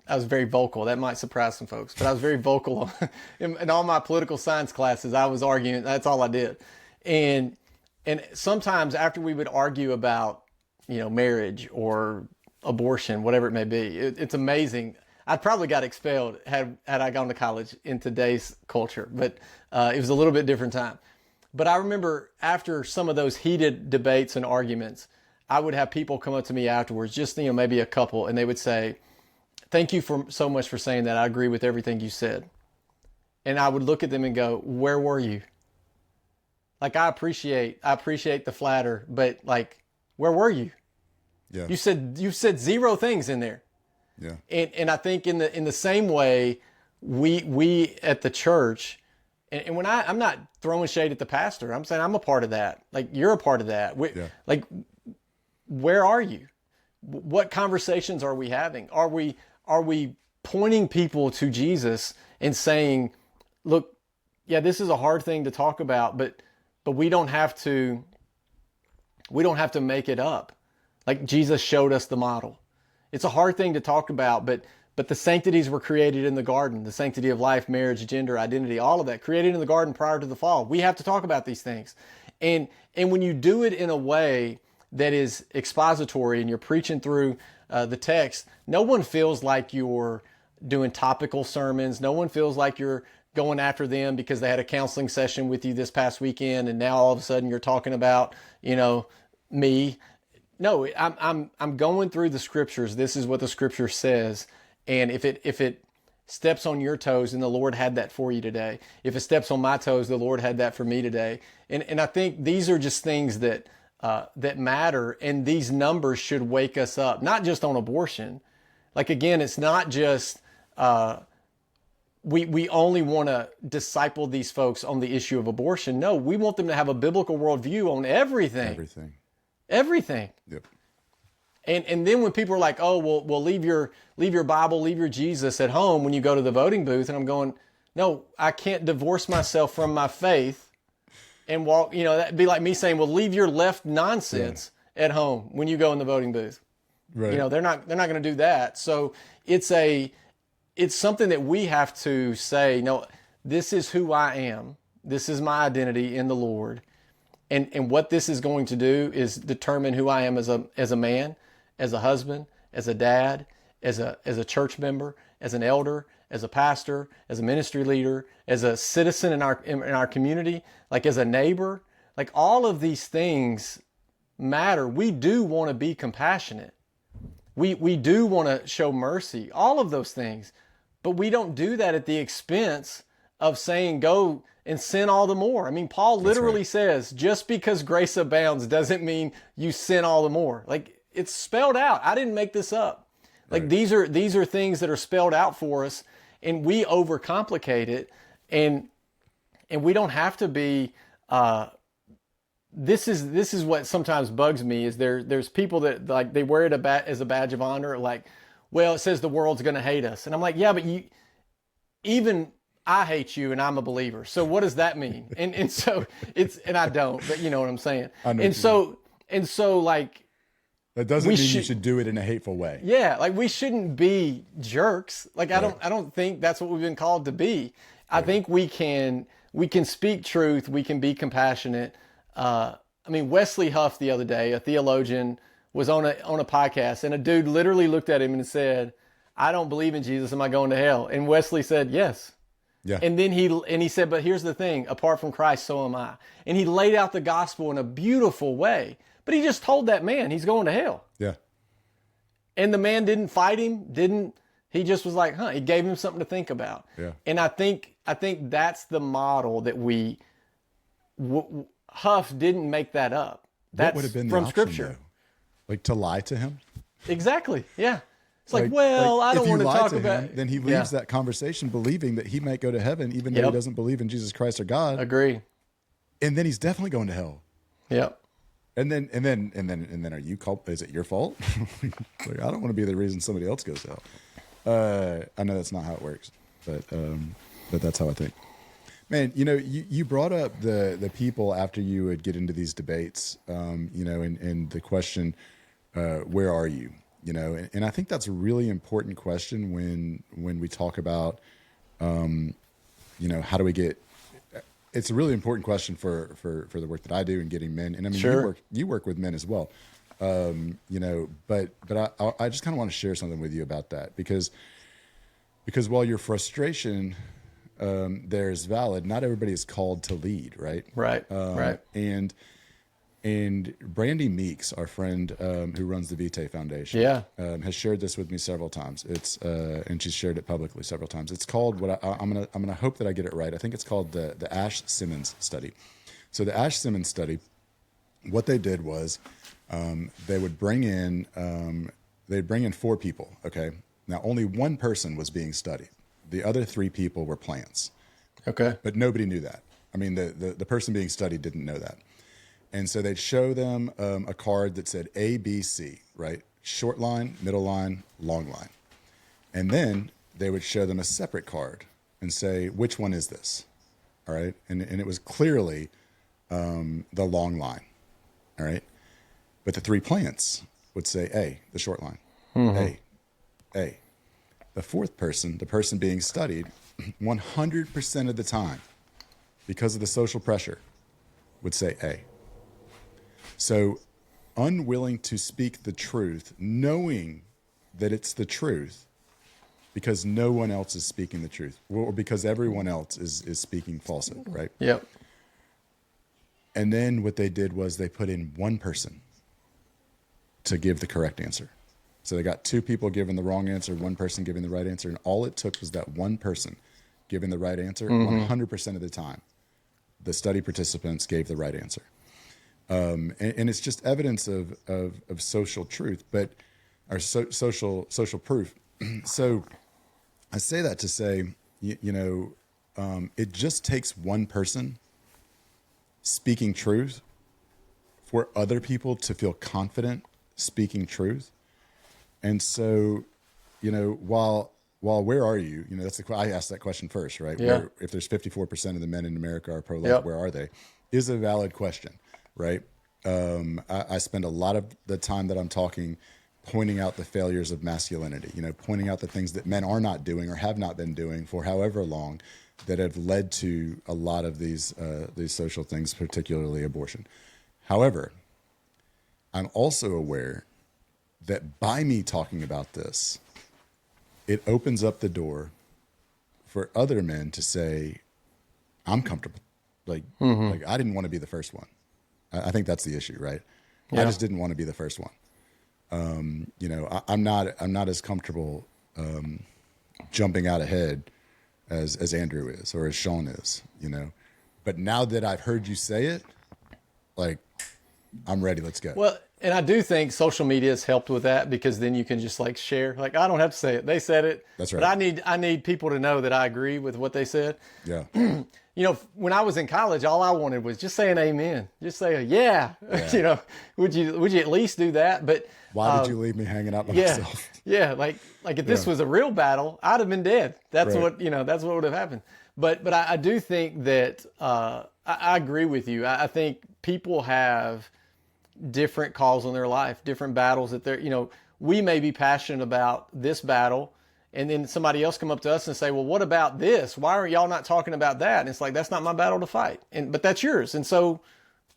I was very vocal. That might surprise some folks, but I was very vocal in all my political science classes. I was arguing. That's all I did. And sometimes after we would argue about, marriage or abortion, whatever it may be, it's amazing. I probably got expelled had I gone to college in today's culture, but it was a little bit different time. But I remember after some of those heated debates and arguments, I would have people come up to me afterwards, just, maybe a couple, and they would say, thank you so much for saying that. I agree with everything you said. And I would look at them and go, where were you? Like, I appreciate the flatter, but like, where were you? Yeah. You said zero things in there. Yeah. And I think in the same way, we at the church, and when I'm not throwing shade at the pastor, I'm saying I'm a part of that. Like, you're a part of that. Like, where are you? What conversations are we having? Are we pointing people to Jesus and saying, look, yeah, this is a hard thing to talk about, but we don't have to make it up. Like, Jesus showed us the model. It's a hard thing to talk about, but the sanctities were created in the garden, the sanctity of life, marriage, gender, identity, all of that created in the garden prior to the fall. We have to talk about these things. And when you do it in a way that is expository and you're preaching through the text, no one feels like you're doing topical sermons. No one feels like you're going after them because they had a counseling session with you this past weekend and now all of a sudden you're talking about, me. No, I'm going through the scriptures. This is what the scripture says. And if it steps on your toes, then the Lord had that for you today. If it steps on my toes, the Lord had that for me today. And I think these are just things that matter. And these numbers should wake us up, not just on abortion. Like, again, it's not just, we only want to disciple these folks on the issue of abortion. No, we want them to have a biblical worldview on everything. Everything. Yep. And then when people are like, oh, well, leave your Bible, leave your Jesus at home when you go to the voting booth. And I'm going, no, I can't divorce myself from my faith and walk, that'd be like me saying, well, leave your left nonsense at home when you go in the voting booth. Right. They're not going to do that. So it's something that we have to say, no, this is who I am. This is my identity in the Lord. And what this is going to do is determine who I am as a man, as a husband, as a dad, as a church member, as an elder, as a pastor, as a ministry leader, as a citizen in our community, like as a neighbor. Like, all of these things matter. We do want to be compassionate. We do want to show mercy, all of those things. But we don't do that at the expense of saying, go and sin all the more. I mean, Paul literally says, just because grace abounds doesn't mean you sin all the more. Like, it's spelled out. I didn't make this up. Like, these are things that are spelled out for us, and we overcomplicate it. And we don't have to be, this is what sometimes bugs me is there's people that, like, they wear it as a badge of honor. Like, well, it says the world's going to hate us. And I'm like, yeah, but even I hate you and I'm a believer. So what does that mean? And so and I don't, but you know what I'm saying? And so like, that doesn't mean you should do it in a hateful way. Yeah. Like, we shouldn't be jerks. Like, I don't think that's what we've been called to be. I think we can we can speak truth. We can be compassionate. Wesley Huff the other day, a theologian, was on a podcast, and a dude literally looked at him and said, "I don't believe in Jesus. Am I going to hell?" And Wesley said, "Yes." Yeah. And then he said, "But here's the thing, apart from Christ, so am I." And he laid out the gospel in a beautiful way. But he just told that man he's going to hell. Yeah. And the man didn't fight him, he just was like, he gave him something to think about. Yeah. And I think that's the model that Huff didn't make that up. That's what would have been the from option, Scripture. though? Like to lie to him? Exactly. Yeah. It's like I don't want to talk about him, then he leaves that conversation believing that he might go to heaven even though he doesn't believe in Jesus Christ or God. Agree. And then he's definitely going to hell. Yep. And then are you is it your fault? Like, I don't want to be the reason somebody else goes to hell. I know that's not how it works, but that's how I think. Man, you brought up the people after you would get into these debates, and the question, where are you? And I think that's a really important question when we talk about, how do we get. It's a really important question for the work that I do in getting men, and I mean, sure. you work with men as well, but I just kind of want to share something with you about that because while your frustration there is valid, not everybody is called to lead, right? Right. Right. And Brandy Meeks, our friend who runs the Vitae Foundation, has shared this with me several times. It's and she's shared it publicly several times. It's called I'm gonna hope that I get it right. I think it's called the Ash Simmons study. So the Ash Simmons study, what they did was they would bring in 4 people. Okay, now only one person was being studied. The other 3 people were plants. Okay, but nobody knew that. I mean, the person being studied didn't know that. And so they'd show them a card that said A, B, C, right? Short line, middle line, long line. And then they would show them a separate card and say, which one is this? All right. And it was clearly the long line. All right. But the 3 plants would say A, the short line. Mm-hmm. A. The 4th person, the person being studied, 100% of the time, because of the social pressure, would say A. So unwilling to speak the truth, knowing that it's the truth, because no one else is speaking the truth, or because everyone else is speaking falsehood, right? Yep. And then what they did was they put in one person to give the correct answer. So they got 2 people giving the wrong answer, 1 person giving the right answer, and all it took was that one person giving the right answer. 100% of the time, the study participants gave the right answer. And it's just evidence of social truth, or social proof. So I say that to say, it just takes one person speaking truth for other people to feel confident speaking truth. And so, while where are you? That's I asked that question first, right? Yeah. If there's 54% of the men in America are pro-life, Where are they? Is a valid question, right? I spend a lot of the time that I'm talking pointing out the failures of masculinity, pointing out the things that men are not doing or have not been doing for however long that have led to a lot of these social things, particularly abortion. However, I'm also aware that by me talking about this, it opens up the door for other men to say, I'm comfortable. Like I didn't want to be the first one. I think that's the issue, right? Yeah. I just didn't want to be the first one. I'm not as comfortable jumping out ahead as Andrew is or as Sean is, But now that I've heard you say it, like, I'm ready. Let's go. Well, and I do think social media has helped with that because then you can just share. I don't have to say it. They said it. That's right. But I need people to know that I agree with what they said. Yeah. When I was in college, all I wanted was just say an amen. Just say a yeah. Would you at least do that? But why did you leave me hanging out by myself? Yeah. Like if this was a real battle, I'd have been dead. That's right. That's what would have happened. But I do think that I agree with you. I think people have different calls in their life, different battles that we may be passionate about this battle, And then somebody else come up to us and say, well, what about this? Why are y'all not talking about that? And it's like, that's not my battle to fight. But that's yours. And so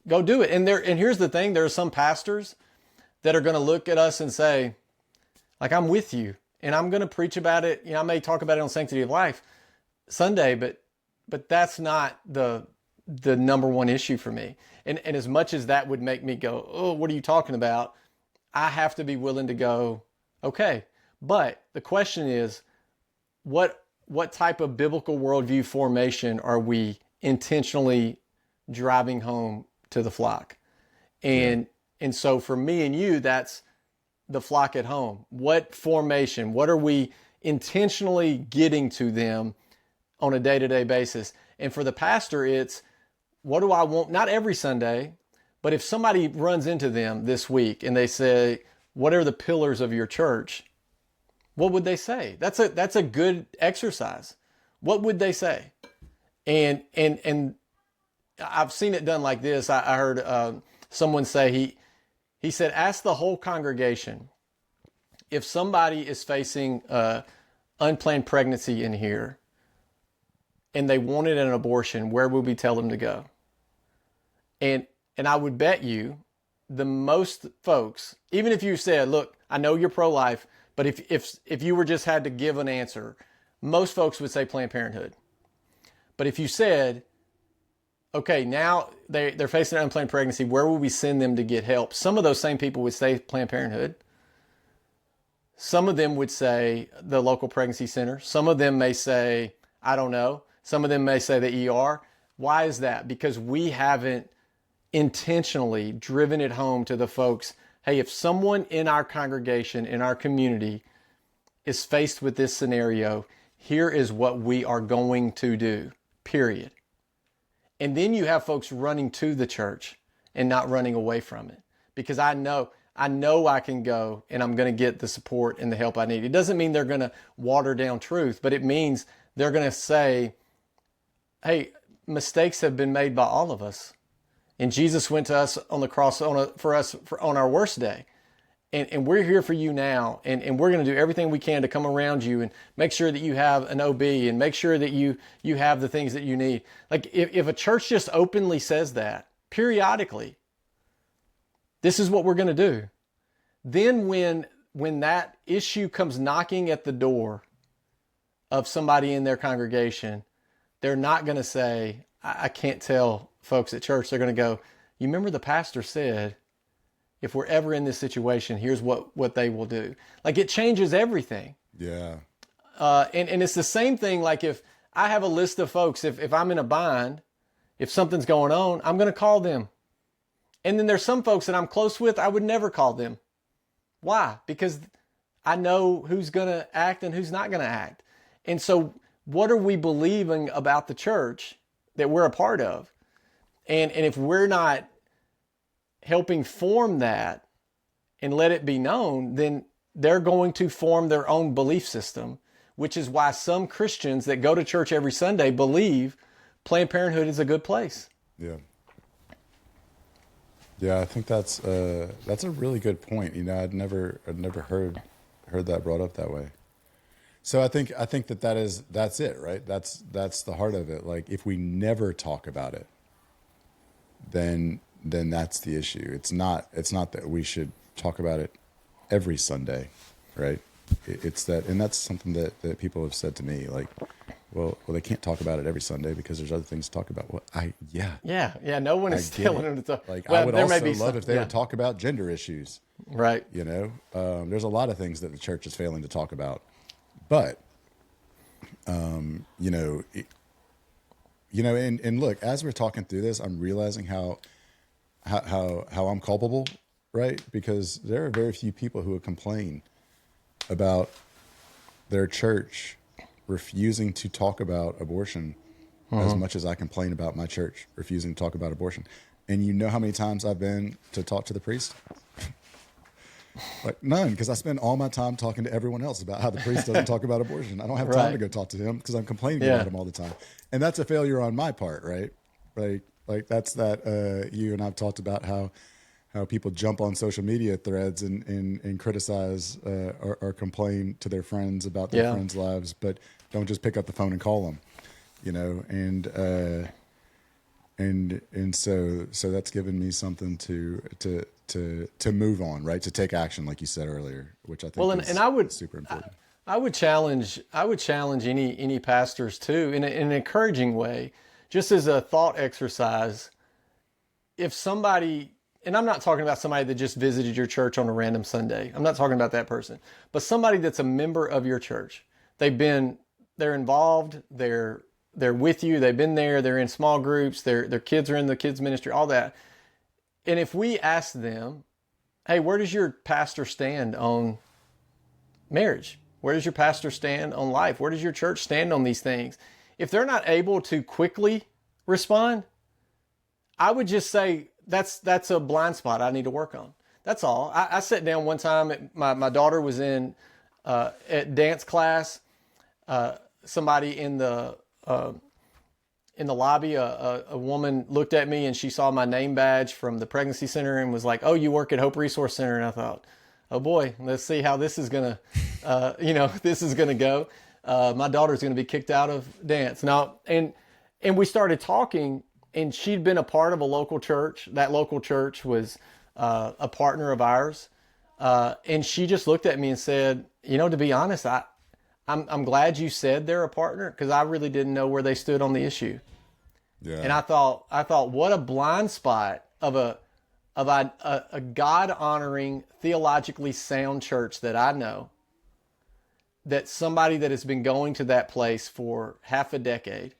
go do it. And here's the thing. There are some pastors that are going to look at us and say, like, I'm with you and I'm going to preach about it. I may talk about it on Sanctity of Life Sunday, but that's not the number one issue for me. And as much as that would make me go, oh, what are you talking about? I have to be willing to go, okay. But the question is, what type of biblical worldview formation are we intentionally driving home to the flock? And so for me and you, that's the flock at home. What formation? What are we intentionally getting to them on a day-to-day basis? And for the pastor, it's, what do I want? Not every Sunday, but if somebody runs into them this week and they say, what are the pillars of your church? What would they say? That's a good exercise. What would they say? And I've seen it done like this. I heard someone say, he said, ask the whole congregation, if somebody is facing unplanned pregnancy in here and they wanted an abortion, where would we tell them to go? And I would bet you the most folks, even if you said, look, I know you're pro-life, but if you were just had to give an answer, most folks would say Planned Parenthood. But if you said, okay, now they're facing an unplanned pregnancy, where will we send them to get help? Some of those same people would say Planned Parenthood. Some of them would say the local pregnancy center. Some of them may say, I don't know. Some of them may say the ER. Why is that? Because we haven't intentionally driven it home to the folks, hey, if someone in our congregation, in our community is faced with this scenario, here is what we are going to do, period. And then you have folks running to the church and not running away from it. Because I know I can go and I'm going to get the support and the help I need. It doesn't mean they're going to water down truth, but it means they're going to say, hey, mistakes have been made by all of us. And Jesus went to us on the cross for us on our worst day. And we're here for you now. And we're going to do everything we can to come around you and make sure that you have an OB and make sure that you have the things that you need. Like if a church just openly says that periodically, this is what we're going to do. Then when that issue comes knocking at the door of somebody in their congregation, they're not going to say, I can't tell folks at church. They're going to go, you remember the pastor said, if we're ever in this situation, here's what they will do. Like it changes everything. Yeah. And it's the same thing. Like if I have a list of folks, if I'm in a bind, if something's going on, I'm going to call them. And then there's some folks that I'm close with, I would never call them. Why? Because I know who's going to act and who's not going to act. And so what are we believing about the church that we're a part of? And if we're not helping form that and let it be known, then they're going to form their own belief system, which is why some Christians that go to church every Sunday believe Planned Parenthood is a good place. Yeah. Yeah, I think that's a really good point. I'd never heard that brought up that way. So I think that's it, right? That's the heart of it. Like if we never talk about it, then that's the issue. It's not that we should talk about it every Sunday, right? It's that, and that's something that people have said to me, like, well, they can't talk about it every Sunday because there's other things to talk about. Well, yeah. No one is telling them to talk. Like, well, I would also love if they would talk about gender issues, right? There's a lot of things that the church is failing to talk about, but, and look, as we're talking through this, I'm realizing how I'm culpable, right? Because there are very few people who would complain about their church refusing to talk about abortion as much as I complain about my church refusing to talk about abortion. And you know how many times I've been to talk to the priest? Like none, because I spend all my time talking to everyone else about how the priest doesn't talk about abortion. I don't have time to go talk to him because I'm complaining about him all the time. And that's a failure on my part, right? Like that's that you and I've talked about how how people jump on social media threads and criticize or complain to their friends about their friends' lives, but don't just pick up the phone and call them, and so that's given me something to move on, right? To take action, like you said earlier, which I think is super important. I would challenge any pastors too in an encouraging way, just as a thought exercise. If somebody, and I'm not talking about somebody that just visited your church on a random Sunday. I'm not talking about that person, but somebody that's a member of your church. They're involved. They're with you. They've been there. They're in small groups. Their kids are in the kids ministry, all that. And if we ask them, hey, where does your pastor stand on marriage? Where does your pastor stand on life? Where does your church stand on these things? If they're not able to quickly respond, I would just say that's a blind spot I need to work on. That's all. I sat down one time. My daughter was at dance class. Somebody in the lobby, a woman looked at me and she saw my name badge from the pregnancy center and was like, "Oh, you work at Hope Resource Center." And I thought, oh boy, let's see how this is gonna, this is gonna go. My daughter's gonna be kicked out of dance now. And we started talking, and she'd been a part of a local church. That local church was a partner of ours, and she just looked at me and said, to be honest, I'm glad you said they're a partner, because I really didn't know where they stood on the issue. Yeah. And I thought, what a blind spot of a God-honoring, theologically sound church that I know, that somebody that has been going to that place for half a decade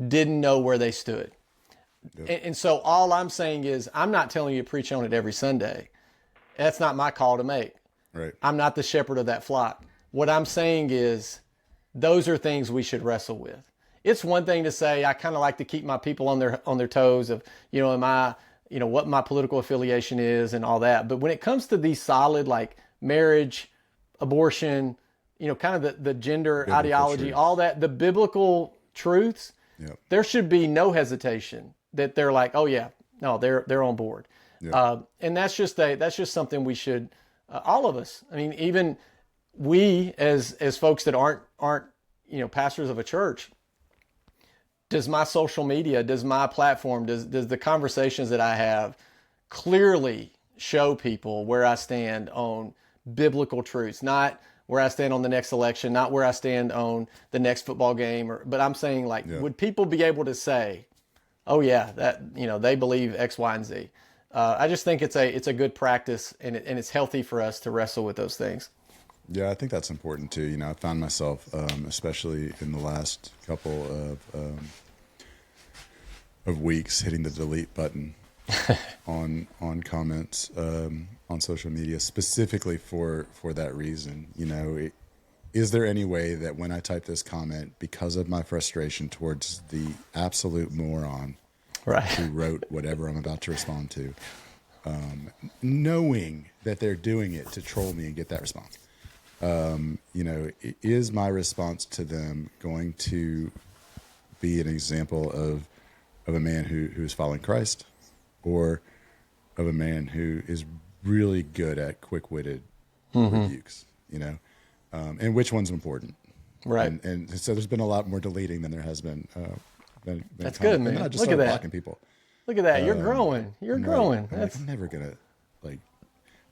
didn't know where they stood. Yep. And so all I'm saying is, I'm not telling you to preach on it every Sunday. That's not my call to make. Right. I'm not the shepherd of that flock. What I'm saying is, those are things we should wrestle with. It's one thing to say, I kind of like to keep my people on their toes of, am I, what my political affiliation is and all that. But when it comes to these solid, like marriage, abortion, kind of the gender biblical ideology, truths. All that, the biblical truths, there should be no hesitation that they're like, oh yeah, no, they're on board. And that's just something we should, all of us. I mean, even we as folks that aren't pastors of a church, does my social media, does my platform, does the conversations that I have clearly show people where I stand on biblical truths, not where I stand on the next election, not where I stand on the next football game, but I'm saying, would people be able to say, oh yeah, that, they believe X, Y, and Z. I just think it's a good practice, and it's healthy for us to wrestle with those things. Yeah, I think that's important too. I found myself, especially in the last couple of weeks, hitting the delete button on comments on social media, specifically for that reason. Is there any way that when I type this comment, because of my frustration towards the absolute moron who wrote whatever I'm about to respond to, knowing that they're doing it to troll me and get that response, is my response to them going to be an example of a man who is following Christ, or of a man who is really good at quick-witted rebukes, and which one's important? Right. And so there's been a lot more deleting than there has been. That's good, man. I just Look at that. Blocking people. Look at that. You're growing. You're growing. I'm never going to,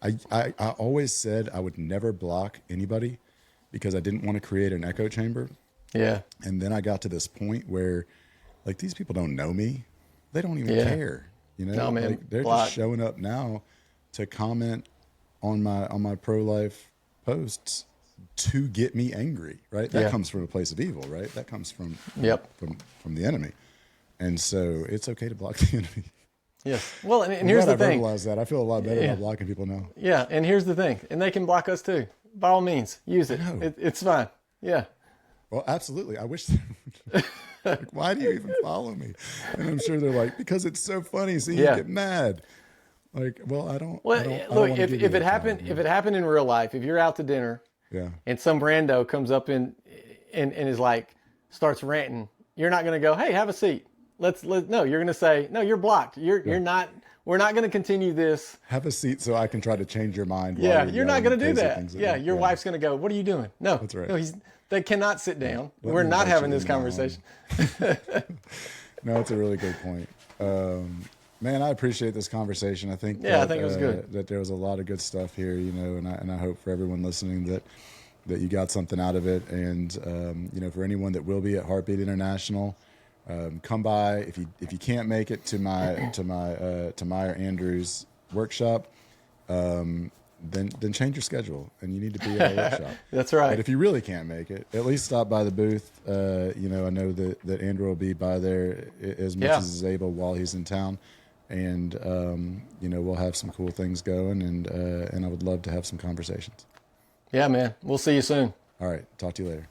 I always said I would never block anybody because I didn't want to create an echo chamber. Yeah. And then I got to this point where, these people don't know me. They don't even care. No, man. They're just showing up now to comment on my pro-life posts to get me angry, right? That comes from a place of evil, right? That comes from the enemy. And so it's okay to block the eney. Yes. Well, and here's the thing. I verbalized that. I feel a lot better about blocking people now. Yeah, and here's the thing. And they can block us too. By all means, use it. It's fine. Yeah. Well, absolutely. I wish why do you even follow me? And I'm sure they're like, because it's so funny seeing you get mad. Well, I don't. Well, look, if it happened in real life, if you're out to dinner, and some rando comes up and is starts ranting, you're not going to go, hey, have a seat. No, you're going to say, no, you're blocked. You're not, we're not going to continue this. Have a seat so I can try to change your mind. Yeah, While you're not going to do that. Yeah, your yeah. wife's going to go, what are you doing? No, That's right. No, they cannot sit down. Let We're me not invite having you this into my conversation. No, it's a really good point. Man, I appreciate this conversation. I think I think it was good. That there was a lot of good stuff here, and I hope for everyone listening that you got something out of it. And for anyone that will be at Heartbeat International, come by. If you can't make it to my or Andrew's workshop, then change your schedule, and you need to be at our workshop. That's right. But if you really can't make it, at least stop by the booth. I know that Andrew will be by there as much as he's able while he's in town, and we'll have some cool things going, and I would love to have some conversations. Yeah, man. We'll see you soon. All right. Talk to you later.